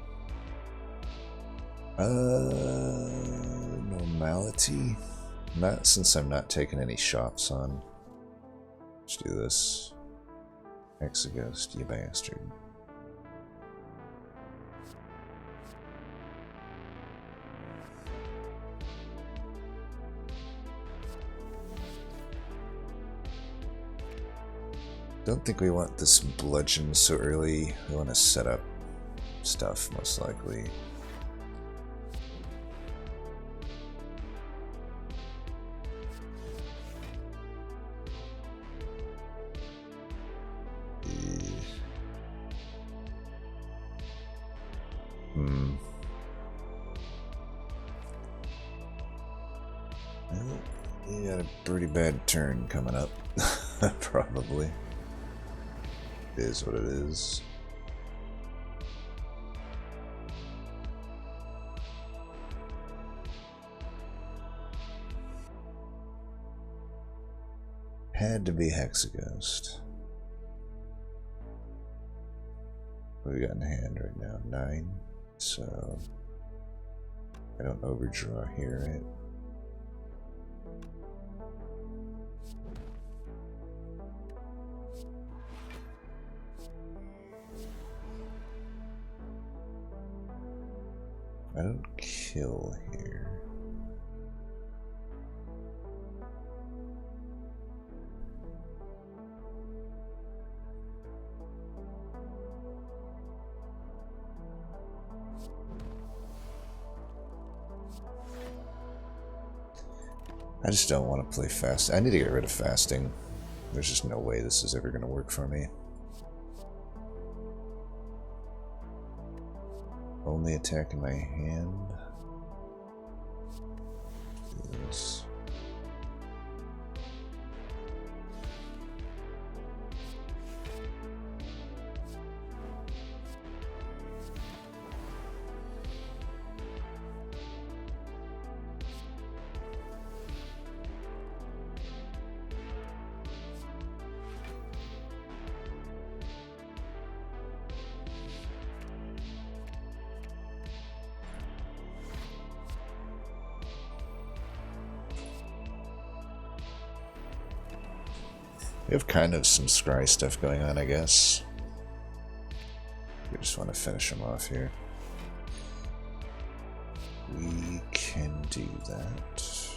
Normality? Not since I'm not taking any shops on. Let's do this. Exeghost, you bastard. Don't think we want this bludgeon so early. We want to set up stuff, most likely. Well, you got a pretty bad turn coming up. Probably. It is what it is. Had to be Hexaghost. What do we got in hand right now? 9. So I don't overdraw here, right? I don't kill here. I just don't want to play fast. I need to get rid of fasting. There's just no way this is ever going to work for me. Only attack in my hand. Yes. We have kind of some scry stuff going on, I guess. We just want to finish them off here. We can do that.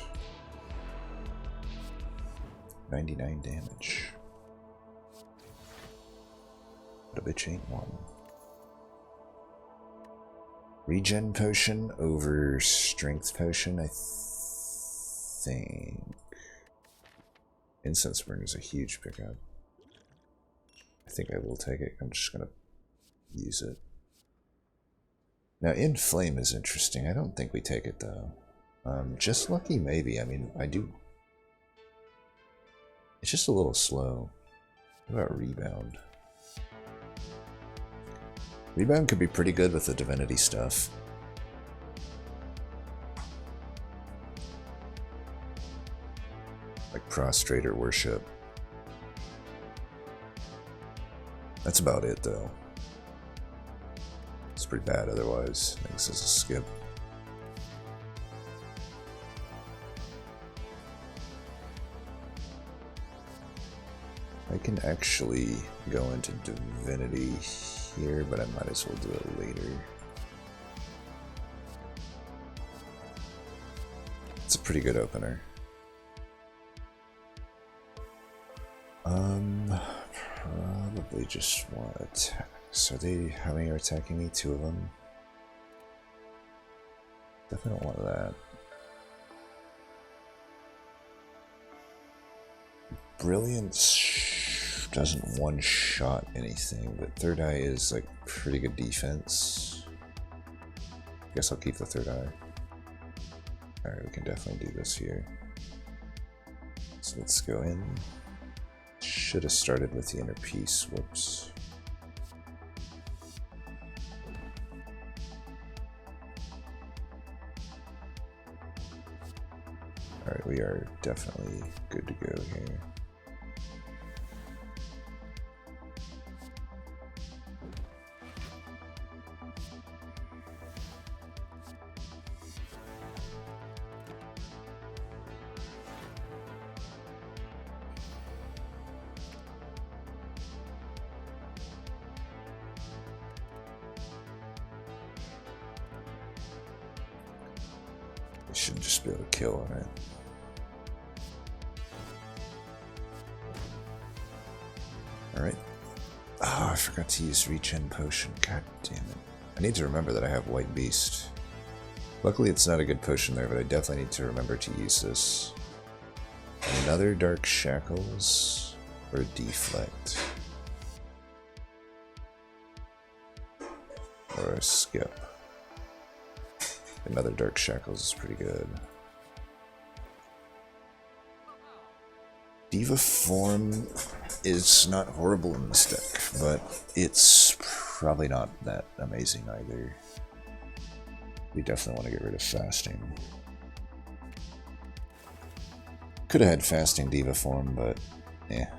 99 damage. But a bitch ain't one. Regen potion over strength potion, I think. Incense burn is a huge pickup. I think I will take it. I'm just gonna use it. Now, Inflame is interesting. I don't think we take it though. Just lucky, maybe. I mean, I do. It's just a little slow. What about Rebound? Rebound could be pretty good with the Divinity stuff. Like Prostrate or Worship. That's about it, though. It's pretty bad otherwise. I think this is a skip. I can actually go into Divinity here, but I might as well do it later. It's a pretty good opener. Probably just one attack. So how many are attacking me? 2 of them. Definitely don't want that. Brilliance doesn't one-shot anything, but Third Eye is like pretty good defense. Guess I'll keep the Third Eye. Alright, we can definitely do this here. So let's go in. Should have started with the inner piece. Whoops. Alright, we are definitely good to go here. Should just be able to kill on it. Alright. Oh, I forgot to use Regen Potion. God damn it. I need to remember that I have White Beast. Luckily it's not a good potion there, but I definitely need to remember to use this. Another Dark Shackles or Deflect. Or a skip. Another Dark Shackles is pretty good. Diva Form is not horrible in this deck, but it's probably not that amazing either. We definitely want to get rid of Fasting. Could have had Fasting Diva Form, but yeah.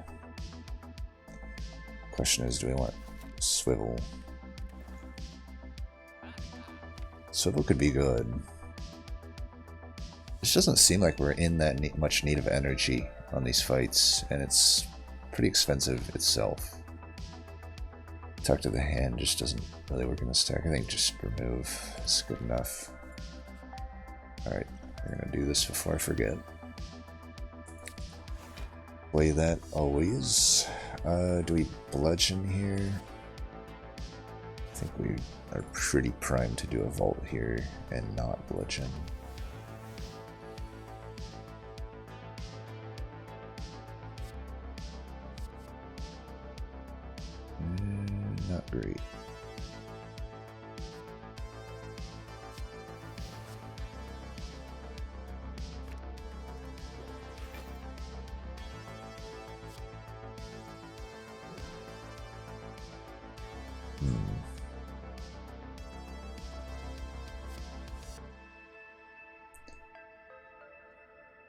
Question is, do we want Swivel? Swivel could be good. This doesn't seem like we're in that much need of energy on these fights, and it's pretty expensive itself. Talk to the Hand just doesn't really work in this deck. I think just remove is good enough. Alright, we're gonna do this before I forget. Play that always. Do we Bludgeon here? I think we are pretty primed to do a Vault here and not Bludgeon. Not great.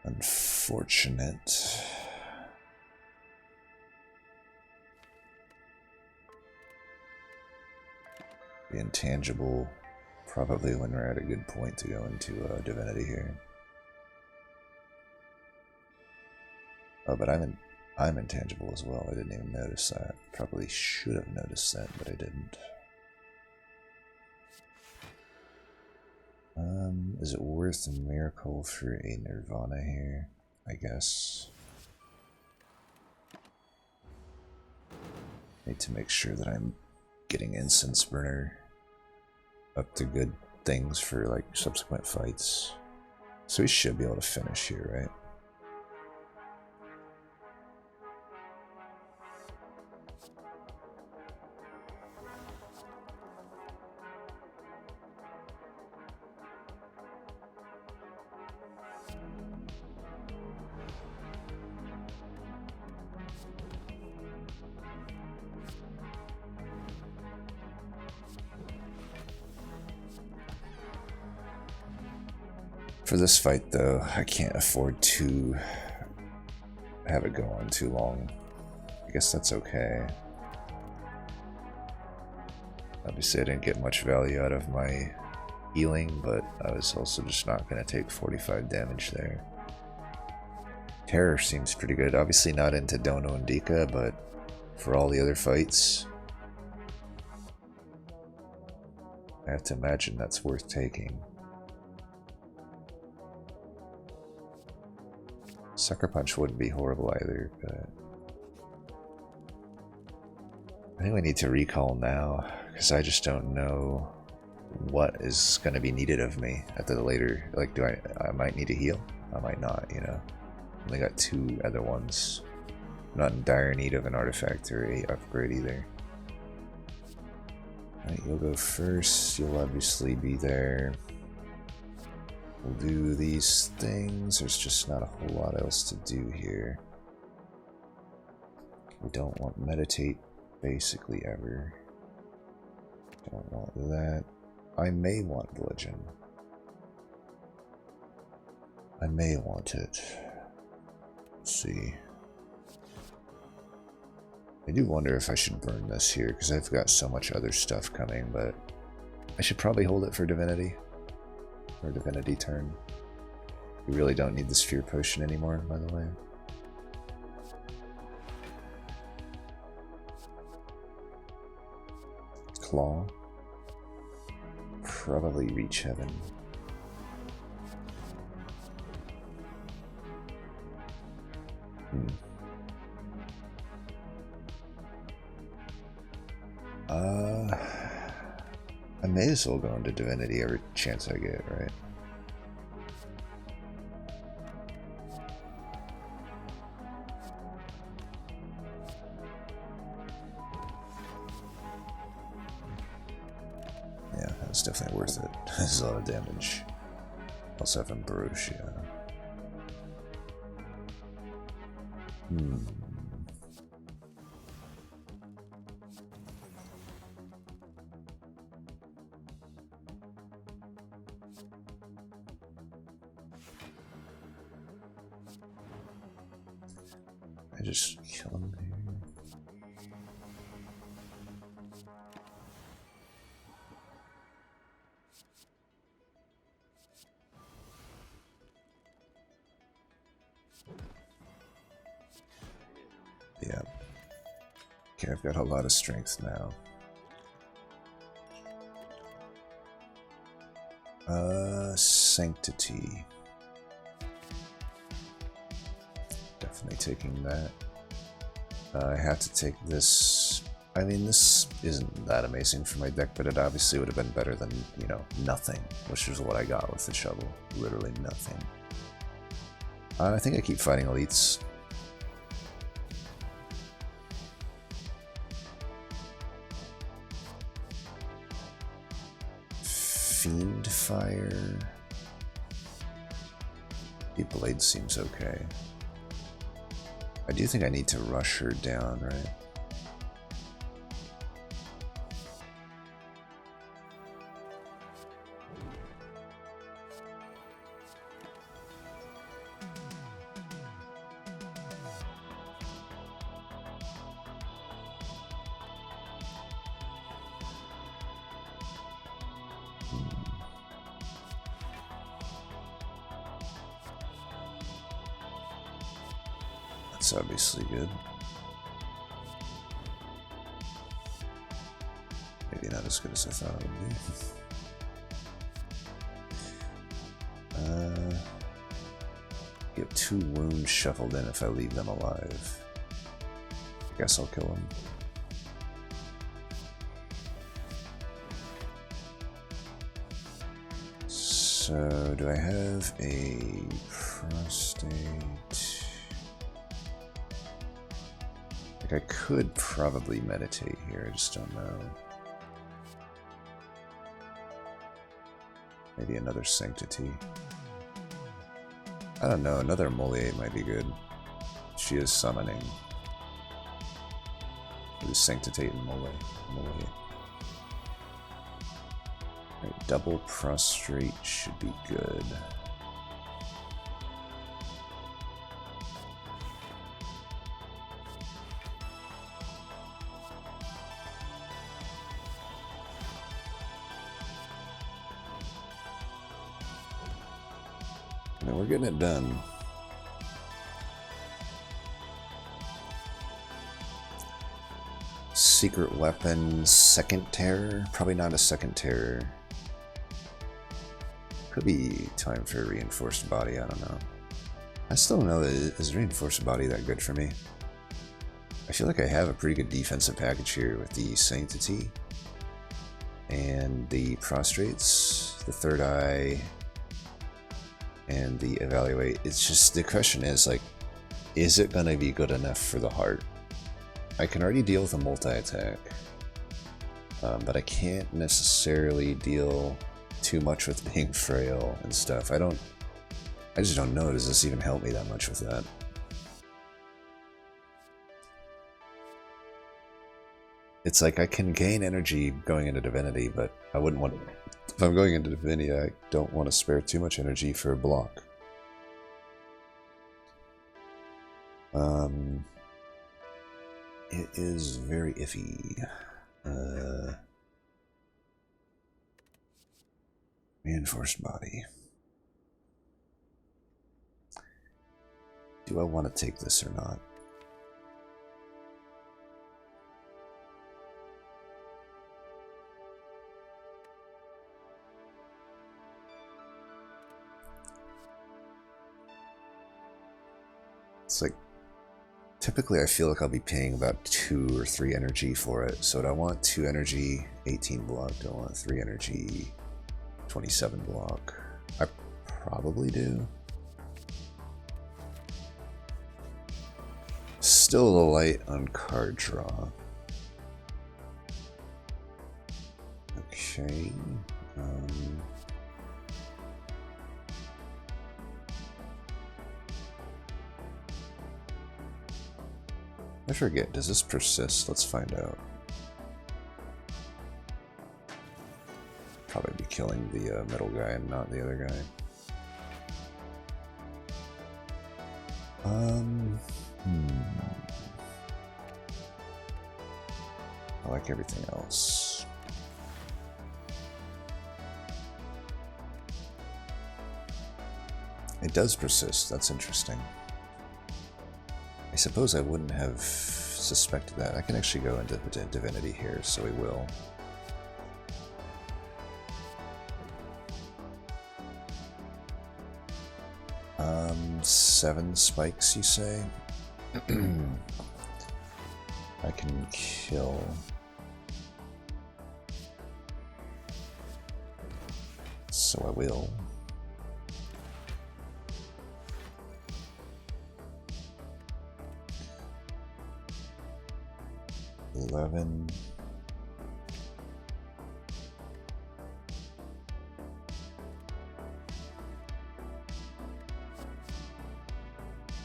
Unfortunate. The Intangible, probably when we're at a good point to go into Divinity here. Oh, but I'm in I'm intangible as well. I didn't even notice that. Probably should have noticed that, but I didn't. Is it worth a miracle for a Nirvana here? I guess. Need to make sure that I'm getting Incense Burner up to good things for like subsequent fights. So we should be able to finish here, right? For this fight, though, I can't afford to have it go on too long. I guess that's okay. Obviously, I didn't get much value out of my healing, but I was also just not going to take 45 damage there. Terror seems pretty good. Obviously not into Dono and Dika, but for all the other fights, I have to imagine that's worth taking. Sucker Punch wouldn't be horrible either, but I think we need to recall now, because I just don't know what is going to be needed of me at the later, like, I might need to heal? I might not, you know. Only got 2 other ones. I'm not in dire need of an artifact or a upgrade either. Alright, you'll go first. You'll obviously be there. We'll do these things. There's just not a whole lot else to do here. We don't want meditate basically ever. Don't want that. I may want Bludgeon. I may want it. Let's see. I do wonder if I should burn this here, because I've got so much other stuff coming, but I should probably hold it for Divinity. Or Divinity turn. We really don't need the Sphere Potion anymore, by the way. Claw. Probably reach heaven. I may as well go into Divinity every chance I get, right? Yeah, that's definitely worth it. That's a lot of damage. Also have Ambrosia. I just kill him here. Yeah. Okay, I've got a lot of strength now. Sanctity. Definitely taking that. I have to take this. I mean, this isn't that amazing for my deck, but it obviously would have been better than, you know, nothing, which is what I got with the shovel. Literally nothing. I think I keep fighting elites. Fiend Fire. The Blade seems okay. I do think I need to rush her down, right? That's obviously good. Maybe not as good as I thought it would be. Get 2 wounds shuffled in if I leave them alive. I guess I'll kill them. So, do I have a prostate? Like, I could probably meditate here, I just don't know. Maybe another sanctity. I don't know, another Moliere might be good. She is summoning. It was sanctitate and Moliere. Alright, double prostrate should be good. Now we're getting it done. Secret weapon, second terror? Probably not a second terror. Could be time for a reinforced body, I don't know. I still don't know, is reinforced body that good for me? I feel like I have a pretty good defensive package here with the sanctity and the prostrates, the third eye, and the evaluate. It's just, the question is, like, is it gonna be good enough for the heart? I can already deal with a multi-attack, but I can't necessarily deal too much with being frail and stuff. I just don't know, does this even help me that much with that? It's like I can gain energy going into Divinity, but I wouldn't want to. If I'm going into Divinity, I don't want to spare too much energy for a block. It is very iffy. Reinforced body. Do I want to take this or not? It's like, typically I feel like I'll be paying about 2 or 3 energy for it. So do I want 2 energy, 18 block? Do I want 3 energy, 27 block? I probably do. Still a little light on card draw. Okay. I forget, does this persist? Let's find out. Probably be killing the middle guy and not the other guy. I like everything else. It does persist, that's interesting. I suppose I wouldn't have suspected that. I can actually go into Divinity here, so we will. Seven spikes, you say? I can kill. So I will.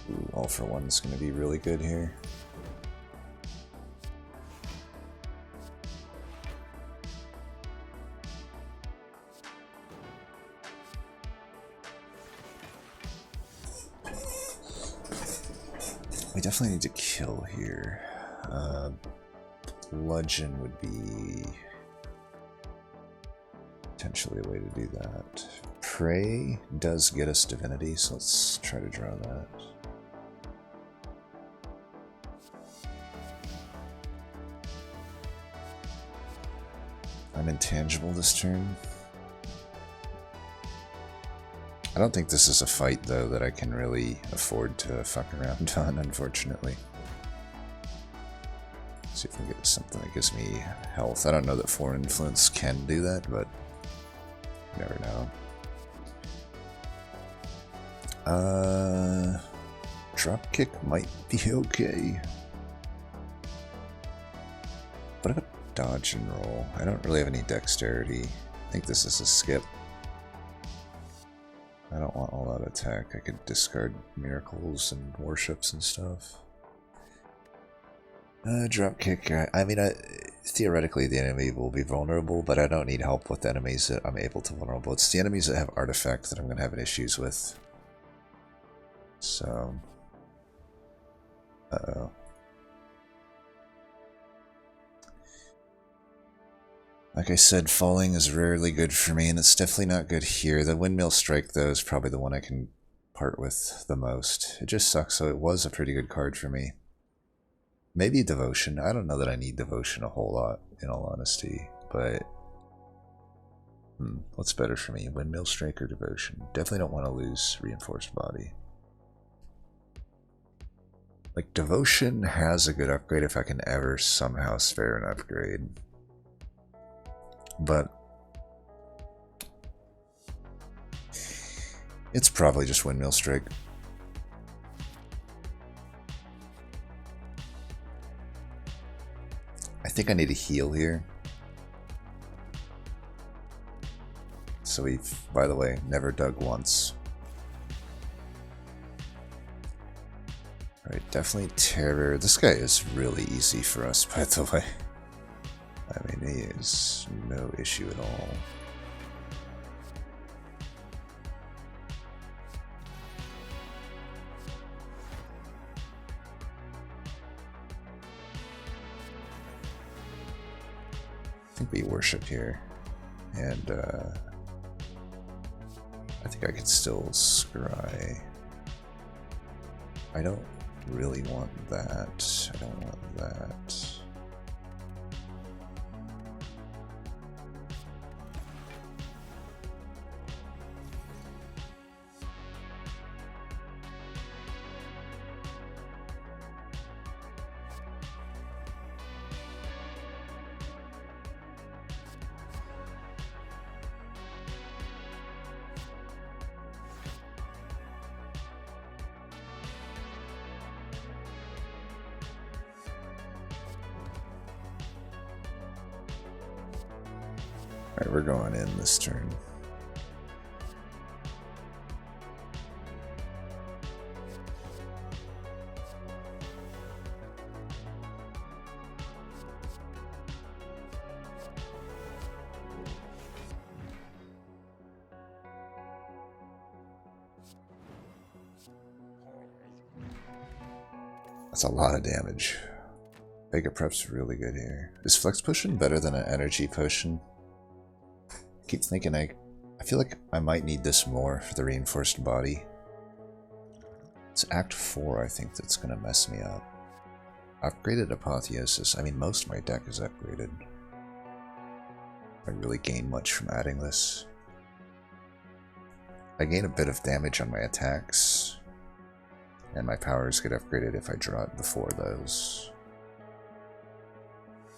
Ooh, all for one is going to be really good here. We definitely need to kill here. Bludgeon would be potentially a way to do that. Prey does get us Divinity, so let's try to draw that. I'm intangible this turn. I don't think this is a fight, though, that I can really afford to fuck around on, unfortunately. Let's see if we can get something that gives me health. I don't know that Foreign Influence can do that, but you never know. Dropkick might be okay. What about dodge and roll? I don't really have any dexterity. I think this is a skip. I don't want all that attack. I could discard miracles and warships and stuff. Dropkick. I mean, theoretically the enemy will be vulnerable, but I don't need help with enemies that I'm able to vulnerable. It's the enemies that have artifacts that I'm going to have issues with. So... uh-oh. Like I said, falling is rarely good for me, and it's definitely not good here. The Windmill Strike, though, is probably the one I can part with the most. It just sucks, so it was a pretty good card for me. Maybe Devotion. I don't know that I need Devotion a whole lot, in all honesty, but... what's better for me? Windmill Strike or Devotion? Definitely don't want to lose Reinforced Body. Like, Devotion has a good upgrade if I can ever somehow spare an upgrade. But it's probably just Windmill Strike. I think I need to heal here. So we've, by the way, never dug once. Alright, definitely Terror. This guy is really easy for us, by the way. I mean, he is no issue at all. I think we worship here, and I think I could still scry. I don't really want that. I don't want that. Alright, we're going in this turn. That's a lot of damage. Vega Prep's really good here. Is Flex Potion better than an Energy Potion? I keep thinking I feel like I might need this more for the Reinforced Body. It's Act 4, I think, that's going to mess me up. Upgraded Apotheosis. I mean, most of my deck is upgraded. I really gain much from adding this. I gain a bit of damage on my attacks, and my powers get upgraded if I draw it before those.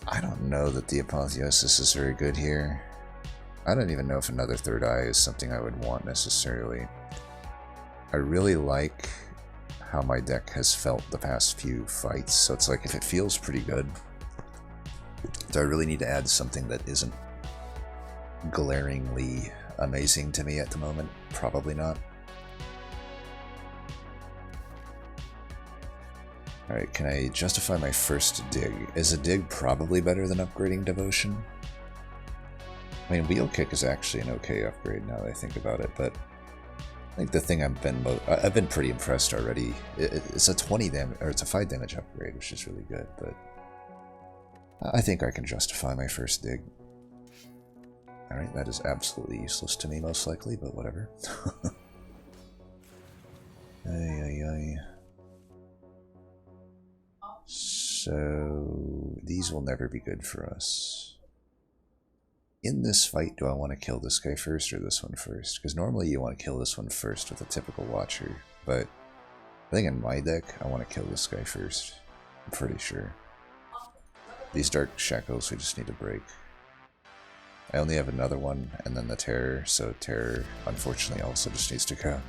I don't know that the Apotheosis is very good here. I don't even know if another Third Eye is something I would want necessarily. I really like how my deck has felt the past few fights, so it's like if it feels pretty good, do I really need to add something that isn't glaringly amazing to me at the moment? Probably not. Alright, can I justify my first dig? Is a dig probably better than upgrading Devotion? I mean, Wheel Kick is actually an okay upgrade now that I think about it, but I think the thing I've been pretty impressed already. It's a 20 damage, or it's a 5 damage upgrade, which is really good, but I think I can justify my first dig. Alright, that is absolutely useless to me, most likely, but whatever. So, these will never be good for us. in this fight, do I want to kill this guy first or this one first? Because normally you want to kill this one first with a typical Watcher, but I think in my deck, I want to kill this guy first. I'm pretty sure. These Dark Shackles we just need to break. I only have another one, and then the Terror, so Terror, unfortunately, also just needs to go.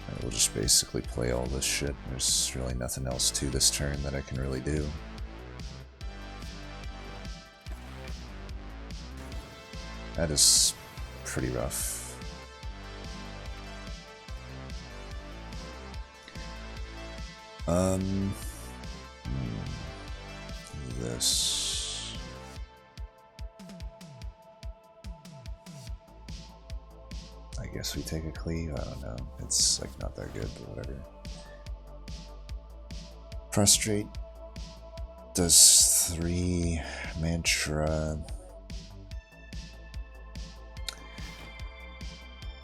And we'll just basically play all this shit. There's really nothing else to this turn that I can really do. That is pretty rough. This. I guess we take a cleave, I don't know. It's like not that good, but whatever. Prostrate does 3 mantra.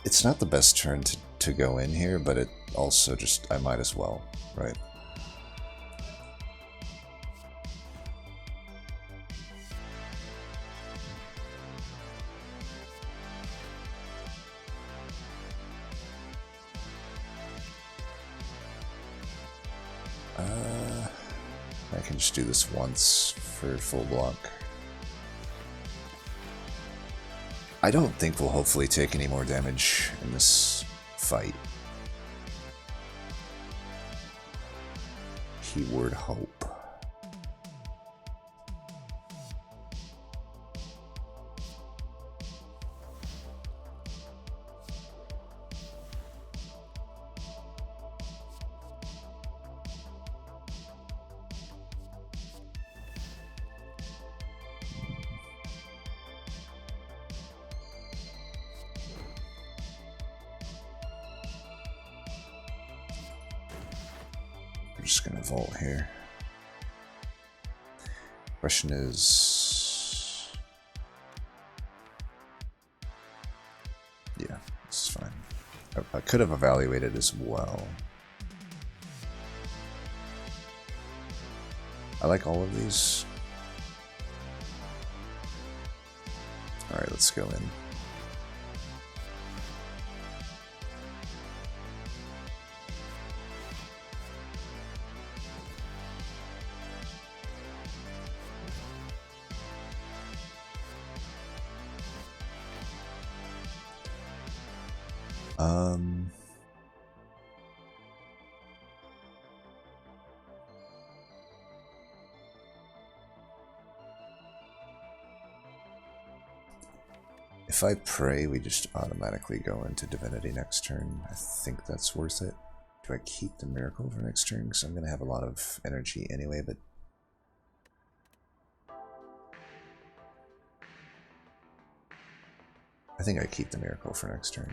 It's not the best turn to go in here, but it also just, I might as well, right? I can just do this once for full block. I don't think we'll hopefully take any more damage in this fight. Keyword hope. We're just gonna vault here. Question is, yeah, this is fine. I could have evaluated as well. I like all of these. All right, let's go in. If I pray, we just automatically go into Divinity next turn. I think that's worth it. Do I keep the Miracle for next turn? Because I'm going to have a lot of energy anyway, but... I think I keep the Miracle for next turn.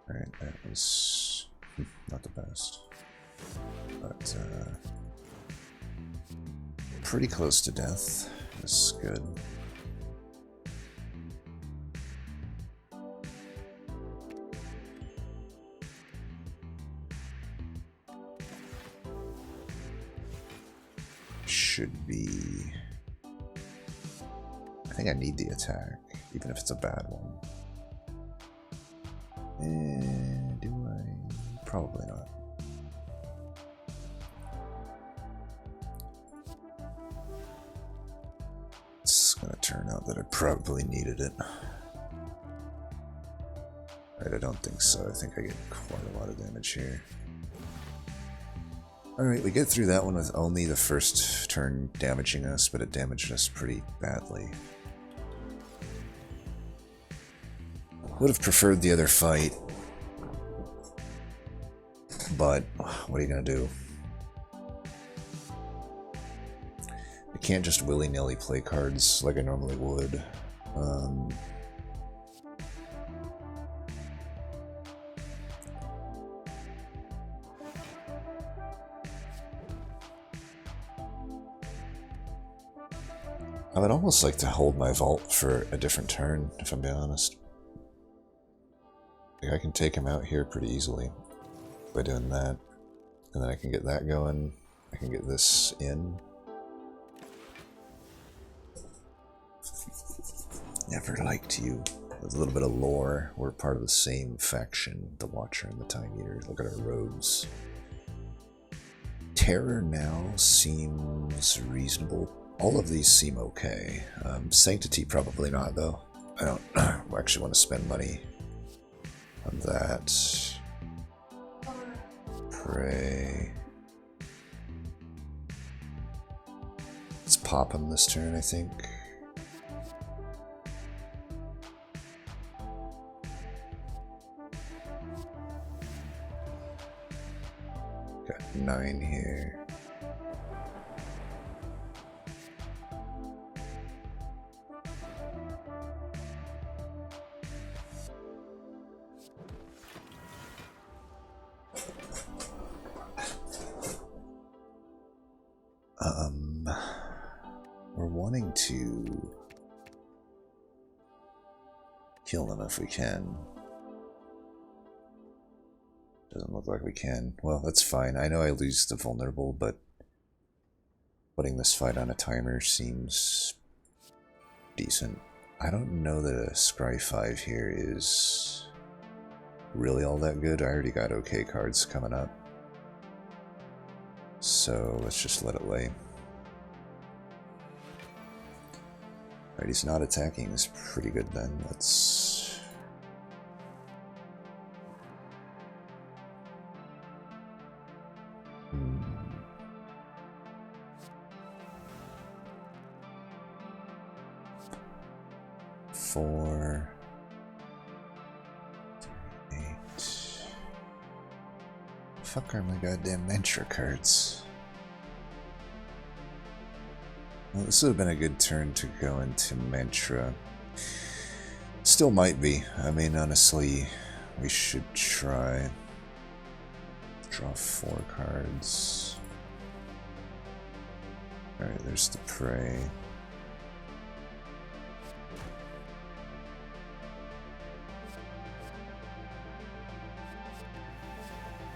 Alright, that was not the best, but pretty close to death. This is good. Should be... I think I need the attack, even if it's a bad one. Do I? Probably not. It's gonna turn out that I probably needed it. Alright, I don't think so. I think I get quite a lot of damage here. Alright, we get through that one with only the first turn damaging us, but it damaged us pretty badly. Would have preferred the other fight, but what are you gonna do? I can't just willy-nilly play cards like I normally would. I would almost like to hold my vault for a different turn, if I'm being honest. Like, I can take him out here pretty easily by doing that. And then I can get that going. I can get this in. Never liked you. There's a little bit of lore. We're part of the same faction, the Watcher and the Time Eater. Look at our robes. Terror now seems reasonable. All of these seem okay. Sanctity probably not, though. I don't actually want to spend money on that. Pray. Let's pop him this turn, I think. Got 9 here. We're wanting to kill them if we can. Doesn't look like we can. Well, that's fine. I know I lose the vulnerable, but putting this fight on a timer seems decent. I don't know that a Scry 5 here is really all that good. I already got okay cards coming up. So let's just let it lay. Alright, he's not attacking. Is pretty good then. Let's... Four... 8... Fuck are my goddamn mantra cards? Well, this would have been a good turn to go into mantra. Still might be. I mean, honestly, we should try. Draw 4 cards. Alright, there's the prey.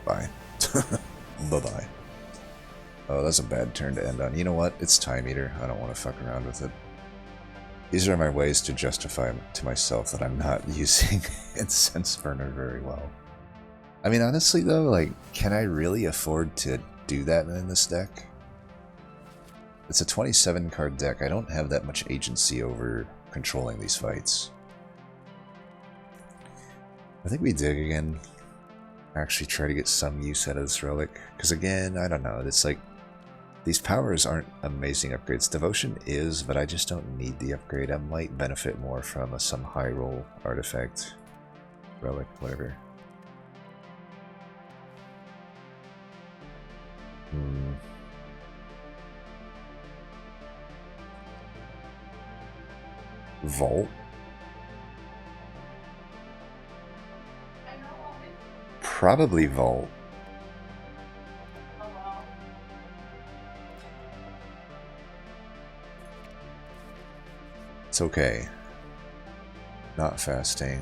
Bye. Bye-bye. Oh, that's a bad turn to end on. You know what? It's Time Eater. I don't want to fuck around with it. These are my ways to justify to myself that I'm not using Incense Burner very well. I mean, honestly though, like, can I really afford to do that in this deck? It's a 27 card deck. I don't have that much agency over controlling these fights. I think we dig again. Actually try to get some use out of this relic. Because again, I don't know, it's like, these powers aren't amazing upgrades. Devotion is, but I just don't need the upgrade. I might benefit more from some high roll artifact, relic, whatever. Vault? Probably Vault. It's okay. Not fasting.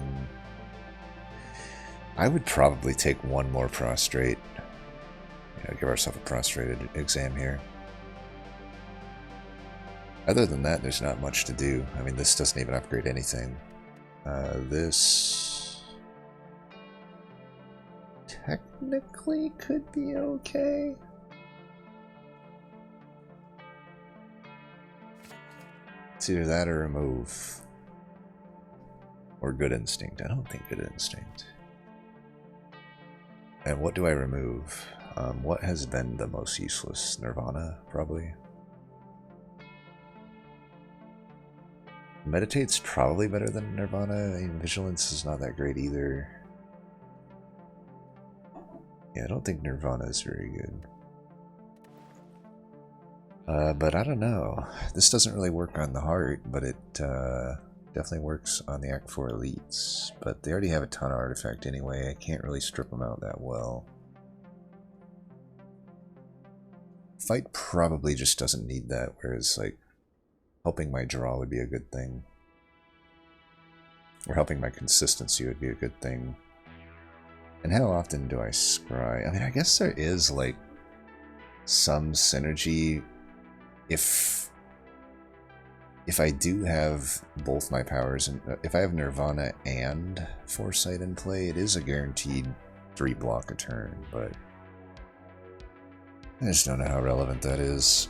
I would probably take one more prostrate. You know, give ourselves a prostrated exam here. Other than that, there's not much to do. I mean, this doesn't even upgrade anything. This technically could be okay. It's either that or remove. Or Good Instinct. I don't think Good Instinct. And what do I remove? What has been the most useless? Nirvana, probably. Meditate's probably better than Nirvana. I mean, Vigilance is not that great either. Yeah, I don't think Nirvana is very good. But I don't know. This doesn't really work on the heart, but it definitely works on the Act 4 elites. But they already have a ton of artifact anyway. I can't really strip them out that well. Fight probably just doesn't need that, whereas like helping my draw would be a good thing. Or helping my consistency would be a good thing. And how often do I scry? I mean, I guess there is, like, some synergy if I do have both my powers, and if I have Nirvana and Foresight in play, it is a guaranteed 3 block a turn, but I just don't know how relevant that is.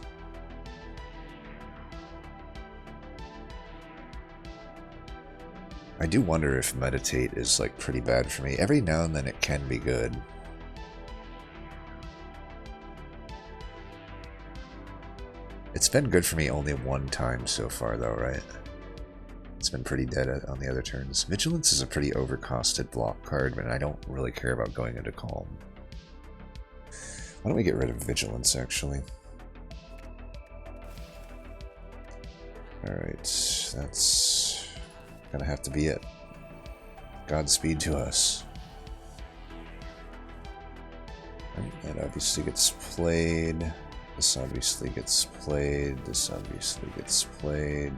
I do wonder if Meditate is, like, pretty bad for me. Every now and then it can be good. It's been good for me only one time so far, though, right? It's been pretty dead on the other turns. Vigilance is a pretty overcosted block card, but I don't really care about going into Calm. Why don't we get rid of Vigilance, actually? Alright, that's gonna have to be it. Godspeed to us. That obviously gets played. This obviously gets played. This obviously gets played.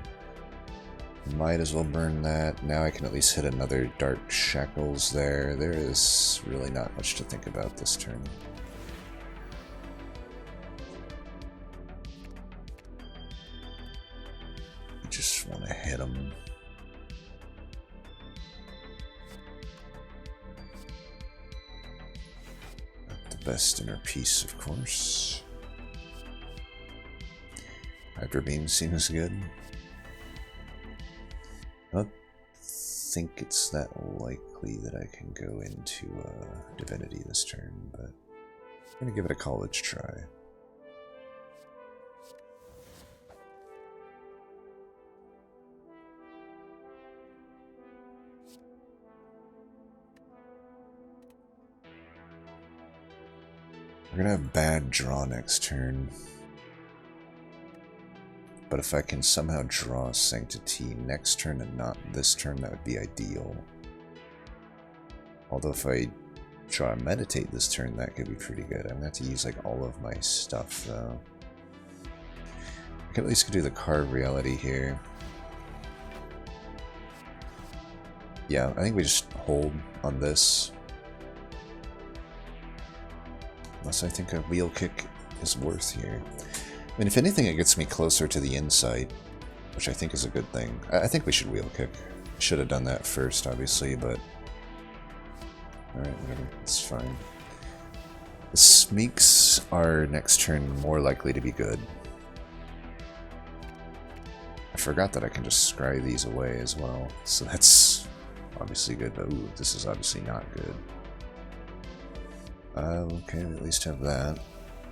Might as well burn that. Now I can at least hit another Dark Shackles there. There is really not much to think about this turn. I just want to hit him. Not the best inner piece, of course. Hyper Beam seems good. I don't think it's that likely that I can go into Divinity this turn, but I'm going to give it a college try. We're going to have bad draw next turn. But if I can somehow draw Sanctity next turn and not this turn, that would be ideal. Although if I draw Meditate this turn, that could be pretty good. I'm going to have to use like all of my stuff though. I can at least do the Carve Reality here. Yeah, I think we just hold on this. Unless I think a Wheel Kick is worth here. I mean, if anything, it gets me closer to the Insight, which I think is a good thing. I think we should Wheel Kick. Should have done that first, obviously, but... Alright, whatever. It's fine. This makes our next turn more likely to be good. I forgot that I can just scry these away as well, so that's obviously good. But ooh, this is obviously not good. Okay, we at least have that.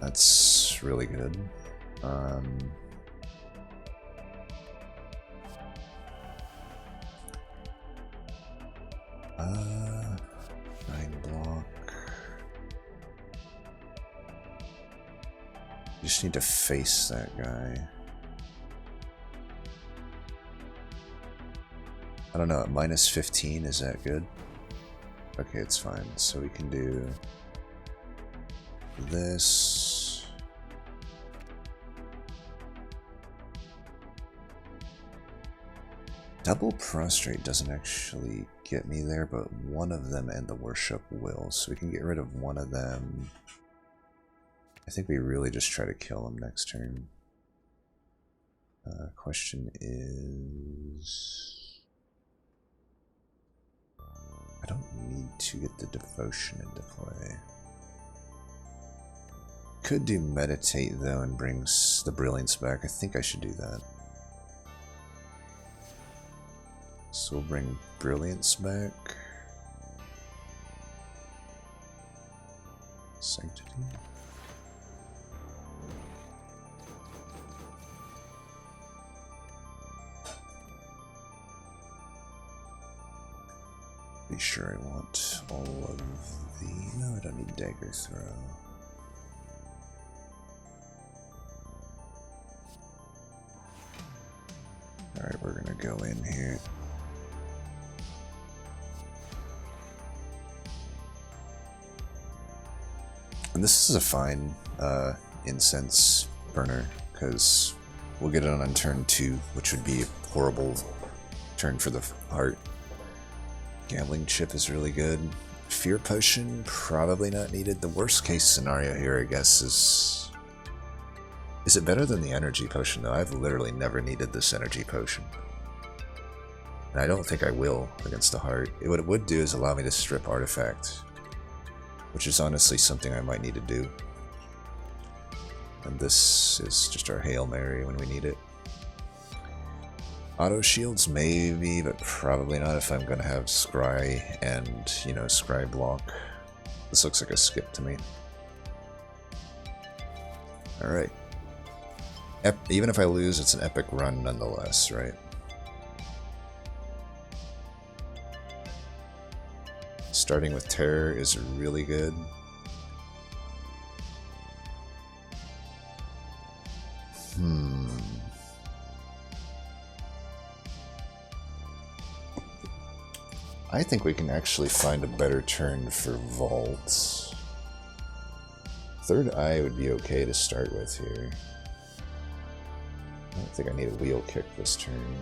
That's really good. 9 block. You just need to face that guy. I don't know, at minus 15, is that good? Okay, it's fine. So we can do this. Double Prostrate doesn't actually get me there, but one of them and the Worship will, so we can get rid of one of them. I think we really just try to kill him next turn. Question is... I don't need to get the Devotion into play. Could do Meditate though and brings the Brilliance back. I think I should do that. So we'll bring Brilliance back. Sanctity. Be sure I want all of the... No, I don't need Dagger Throw. Alright, we're gonna go in here. And this is a fine incense burner, because we'll get it on turn 2, which would be a horrible turn for the heart. Gambling Chip is really good. Fear Potion, probably not needed. The worst case scenario here, I guess, is... Is it better than the Energy Potion, though? I've literally never needed this Energy Potion. And I don't think I will against the Heart. What it would do is allow me to strip Artifact, which is honestly something I might need to do. And this is just our Hail Mary when we need it. Auto shields, maybe, but probably not if I'm going to have Scry and, you know, Scry block. This looks like a skip to me. Alright. Even if I lose, it's an epic run nonetheless, right? Starting with Terror is really good. I think we can actually find a better turn for Vaults. Third Eye would be okay to start with here. I don't think I need a Wheel Kick this turn.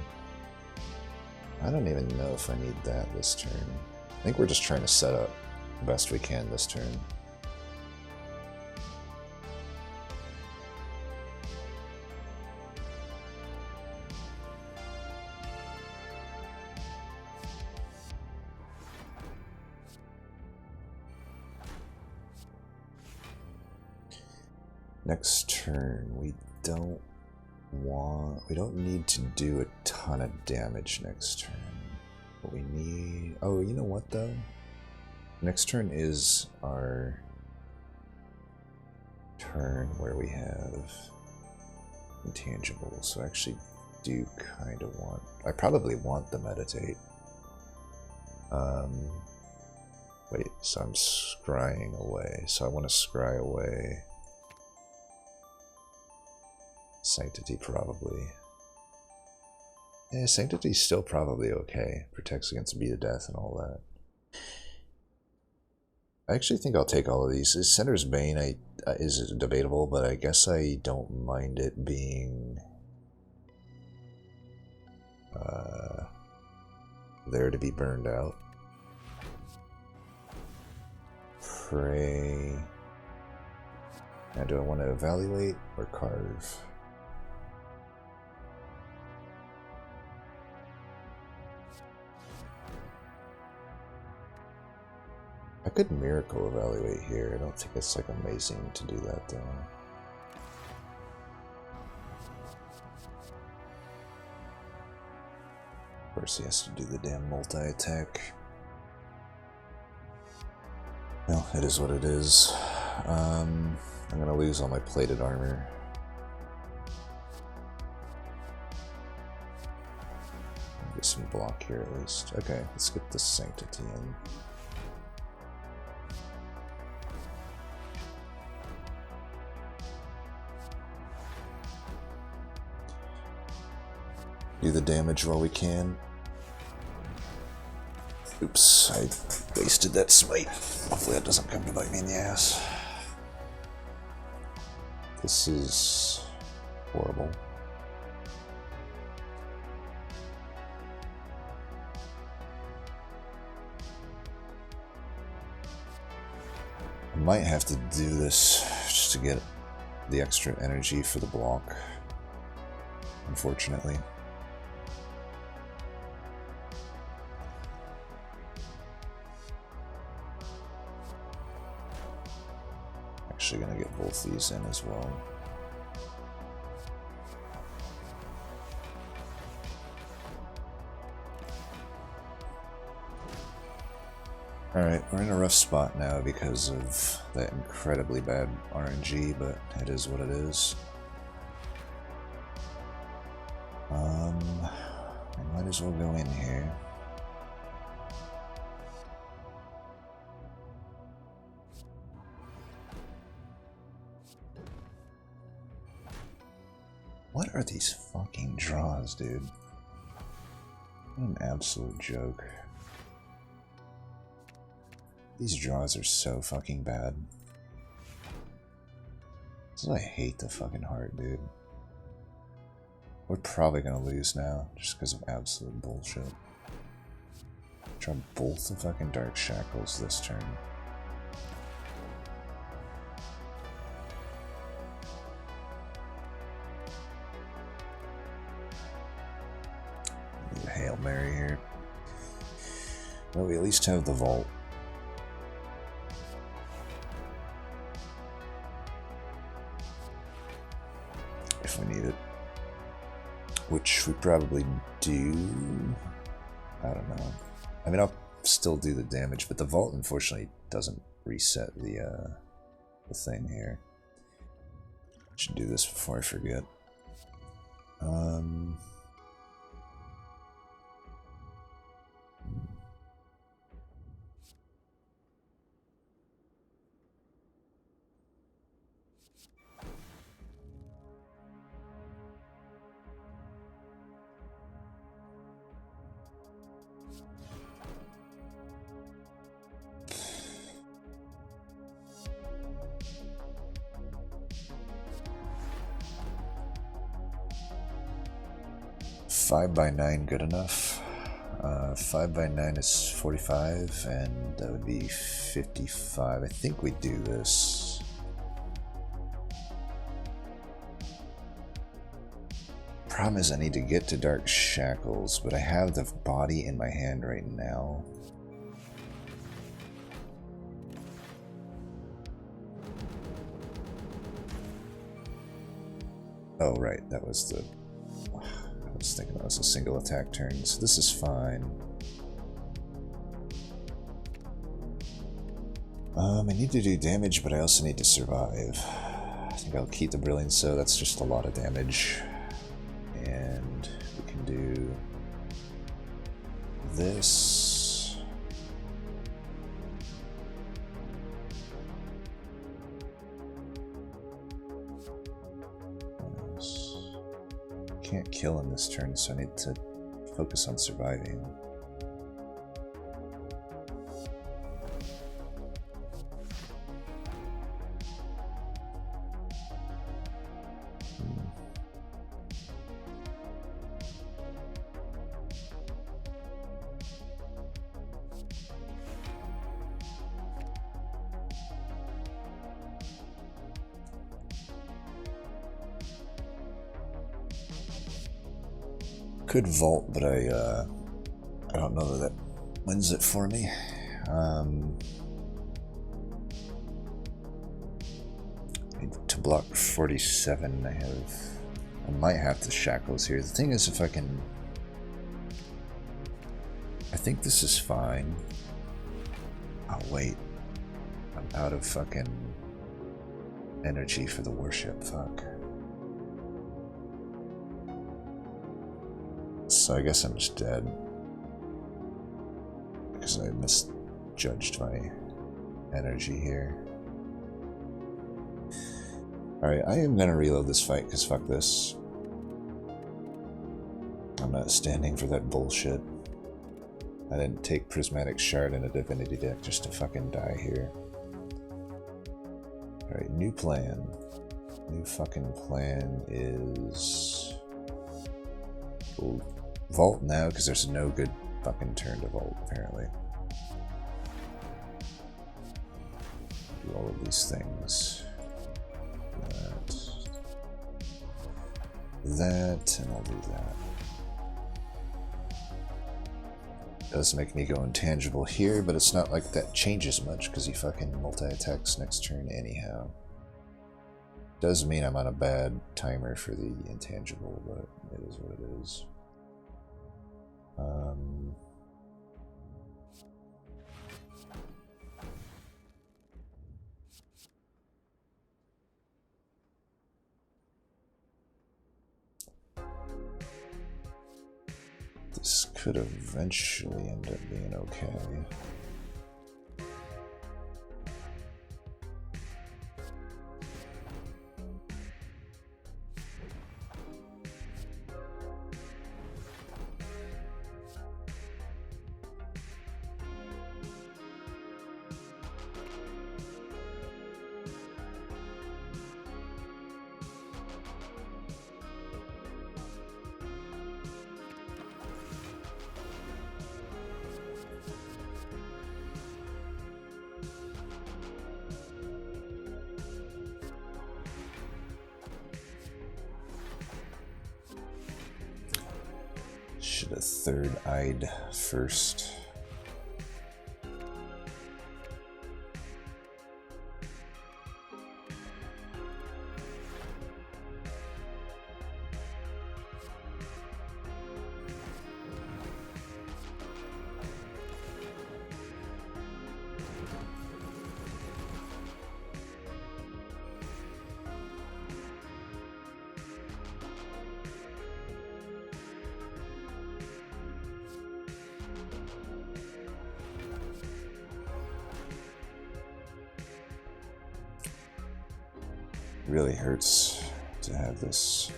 I don't even know if I need that this turn. I think we're just trying to set up the best we can this turn. Next turn, we don't need to do a ton of damage next turn. What we need... Oh, you know what though? Next turn is our turn where we have intangibles, so I actually do kind of want... I probably want the Meditate. Wait, so I'm scrying away. So I want to scry away... Sanctity, probably. Yeah, Sanctity's still probably okay. Protects against Beat of Death and all that. I actually think I'll take all of these. Center's Bane is debatable, but I guess I don't mind it being... there to be burned out. Pray... Now, do I want to evaluate or carve? I could Miracle Evaluate here. I don't think it's like amazing to do that though. Of course he has to do the damn multi-attack. Well, it is what it is. I'm gonna lose all my plated armor. Get some block here at least. Okay, let's get the Sanctity in. Do the damage while we can. Oops, I wasted that smite. Hopefully that doesn't come to bite me in the ass. This is horrible. I might have to do this just to get the extra energy for the block, unfortunately. Actually gonna get both these in as well. Alright, we're in a rough spot now because of that incredibly bad RNG, but it is what it is. I might as well go in here. What are these fucking draws, dude? What an absolute joke. These draws are so fucking bad. This is why I hate the fucking Heart, dude. We're probably gonna lose now, just because of absolute bullshit. Draw both the fucking Dark Shackles this turn. Need a Hail Mary here. Well, we at least have the Vault. If we need it. Which we probably do. I don't know. I mean, I'll still do the damage, but the Vault unfortunately doesn't reset the thing here. Should do this before I forget. 5x9 good enough. 5x9 is 45, and that would be 55. I think we do this. Problem is I need to get to Dark Shackles, but I have the body in my hand right now. Oh, right, that was the... I was thinking that was a single attack turn, so this is fine. I need to do damage, but I also need to survive. I think I'll keep the Brilliance, so that's just a lot of damage. And we can do this. Can't kill him this turn, so I need to focus on surviving. Could Vault, but I don't know that wins it for me. Need to block 47. I might have the Shackles here. The thing is, if I can, I think this is fine. Oh wait, I'm out of fucking energy for the worship. Fuck. So I guess I'm just dead. Because I misjudged my energy here. Alright, I am gonna reload this fight because fuck this. I'm not standing for that bullshit. I didn't take Prismatic Shard in a Divinity deck just to fucking die here. Alright, new plan. New fucking plan is... We'll Vault now, because there's no good fucking turn to Vault, apparently. Do all of these things. That, and I'll do that. Does make me go intangible here, but it's not like that changes much, because he fucking multi-attacks next turn anyhow. Does mean I'm on a bad timer for the intangible, but it is what it is. This could eventually end up being okay. Should have third-eyed first. Really hurts to have this.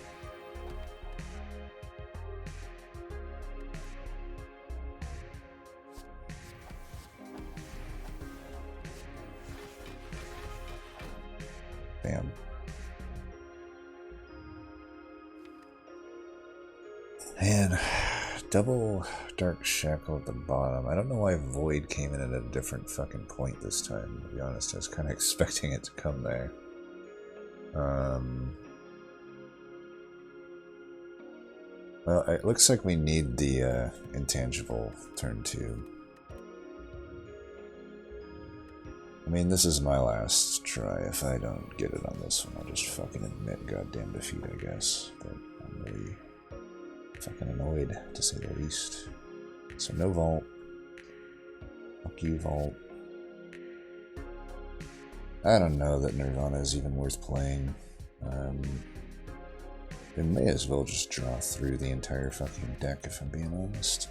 Damn. And double Dark Shackle at the bottom. I don't know why Void came in at a different fucking point this time, to be honest. I was kind of expecting it to come there. Well, it looks like we need the intangible turn 2. I mean, this is my last try. If I don't get it on this one, I'll just fucking admit goddamn defeat, I guess. But I'm really fucking annoyed, to say the least. So no vault. Fuck you, vault. I don't know that Nirvana is even worth playing. They may as well just draw through the entire fucking deck, if I'm being honest.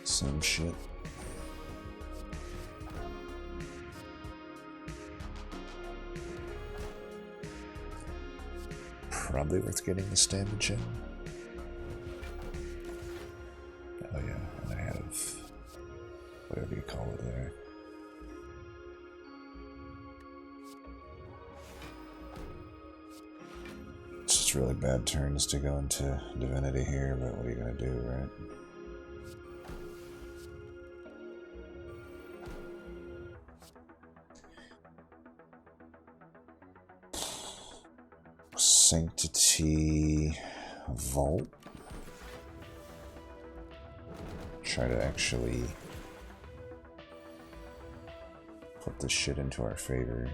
Same shit. Probably worth getting this damage in. Oh yeah, and I have whatever you call it there. It's just really bad turns to go into Divinity here, but what are you gonna do, right? Sanctity Vault. Try to actually put this shit into our favor.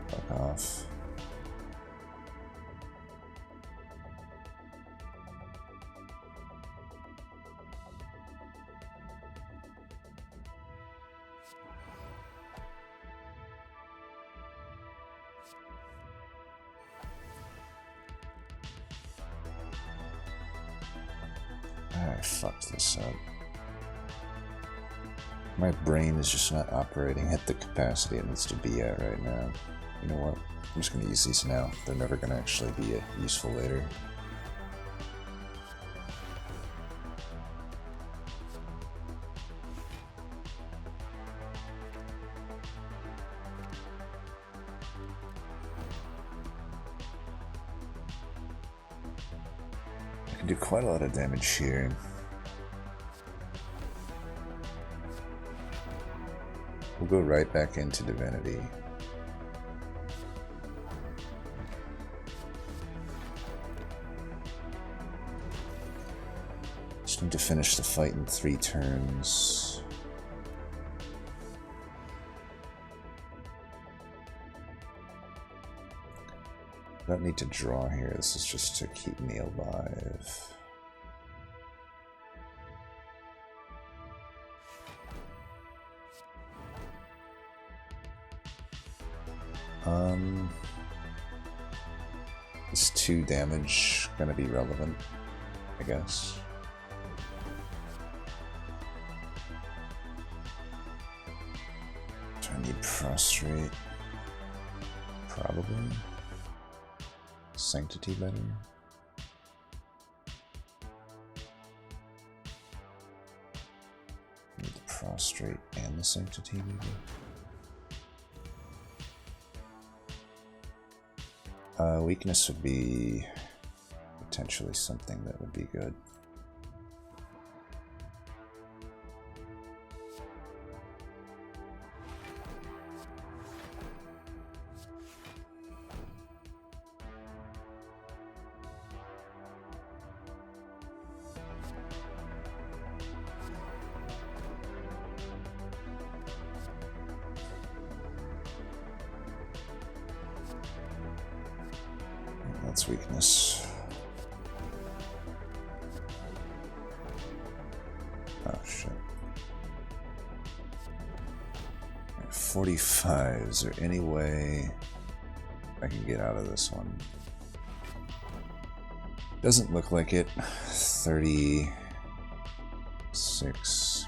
Fuck off. I fucked this up. My brain is just not operating at the capacity it needs to be at right now. You know what? I'm just going to use these now. They're never going to actually be useful later. I can do quite a lot of damage here. We'll go right back into Divinity. Just need to finish the fight in 3 turns. I don't need to draw here, this is just to keep me alive. Is 2 damage gonna be relevant, I guess? Do I need Prostrate? Probably. Sanctity better? the Sanctity, maybe? Weakness would be potentially something that would be good. That's weakness. Oh shit. 45. Is there any way I can get out of this one? Doesn't look like it. 36.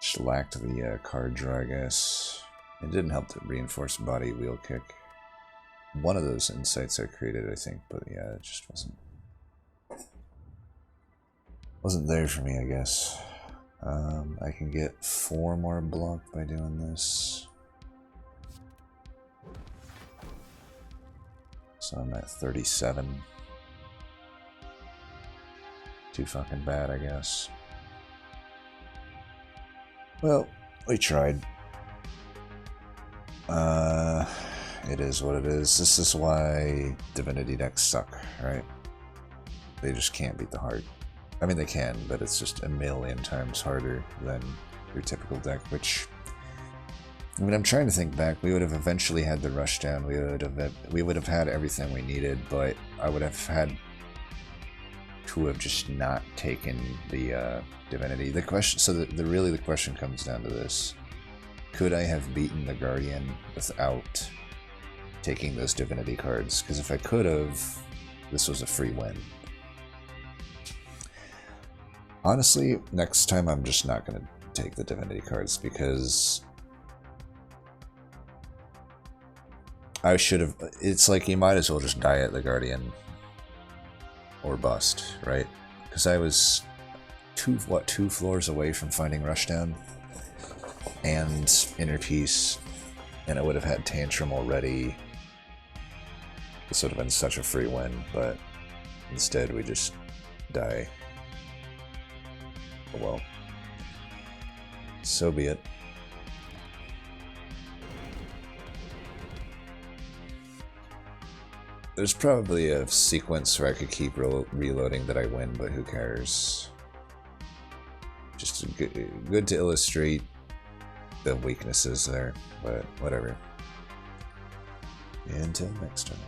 Just lacked the card draw, I guess. It didn't help to reinforce body wheel kick. One of those insights I created, I think, but yeah, it just wasn't there for me, I guess. I can get 4 more blocked by doing this. So I'm at 37. Too fucking bad, I guess. Well, we tried. It is what it is. This is why Divinity decks suck, right? They just can't beat the heart. I mean, they can, but it's just a million times harder than your typical deck, which... I mean, I'm trying to think back. We would have eventually had the rushdown. We would have had everything we needed, but I would have had to have just not taken the Divinity. The question, so really the question comes down to this: could I have beaten the Guardian without taking those Divinity cards? Because if I could have, this was a free win. Honestly, next time I'm just not going to take the Divinity cards, because I should have... It's like you might as well just die at the Guardian or bust, right? Because I was two floors away from finding Rushdown and Inner Peace, and I would have had Tantrum already. This would have been such a free win, but instead we just die. Oh well. So be it. There's probably a sequence where I could keep reloading that I win, but who cares? Just good to illustrate the weaknesses there, but whatever. Until next time.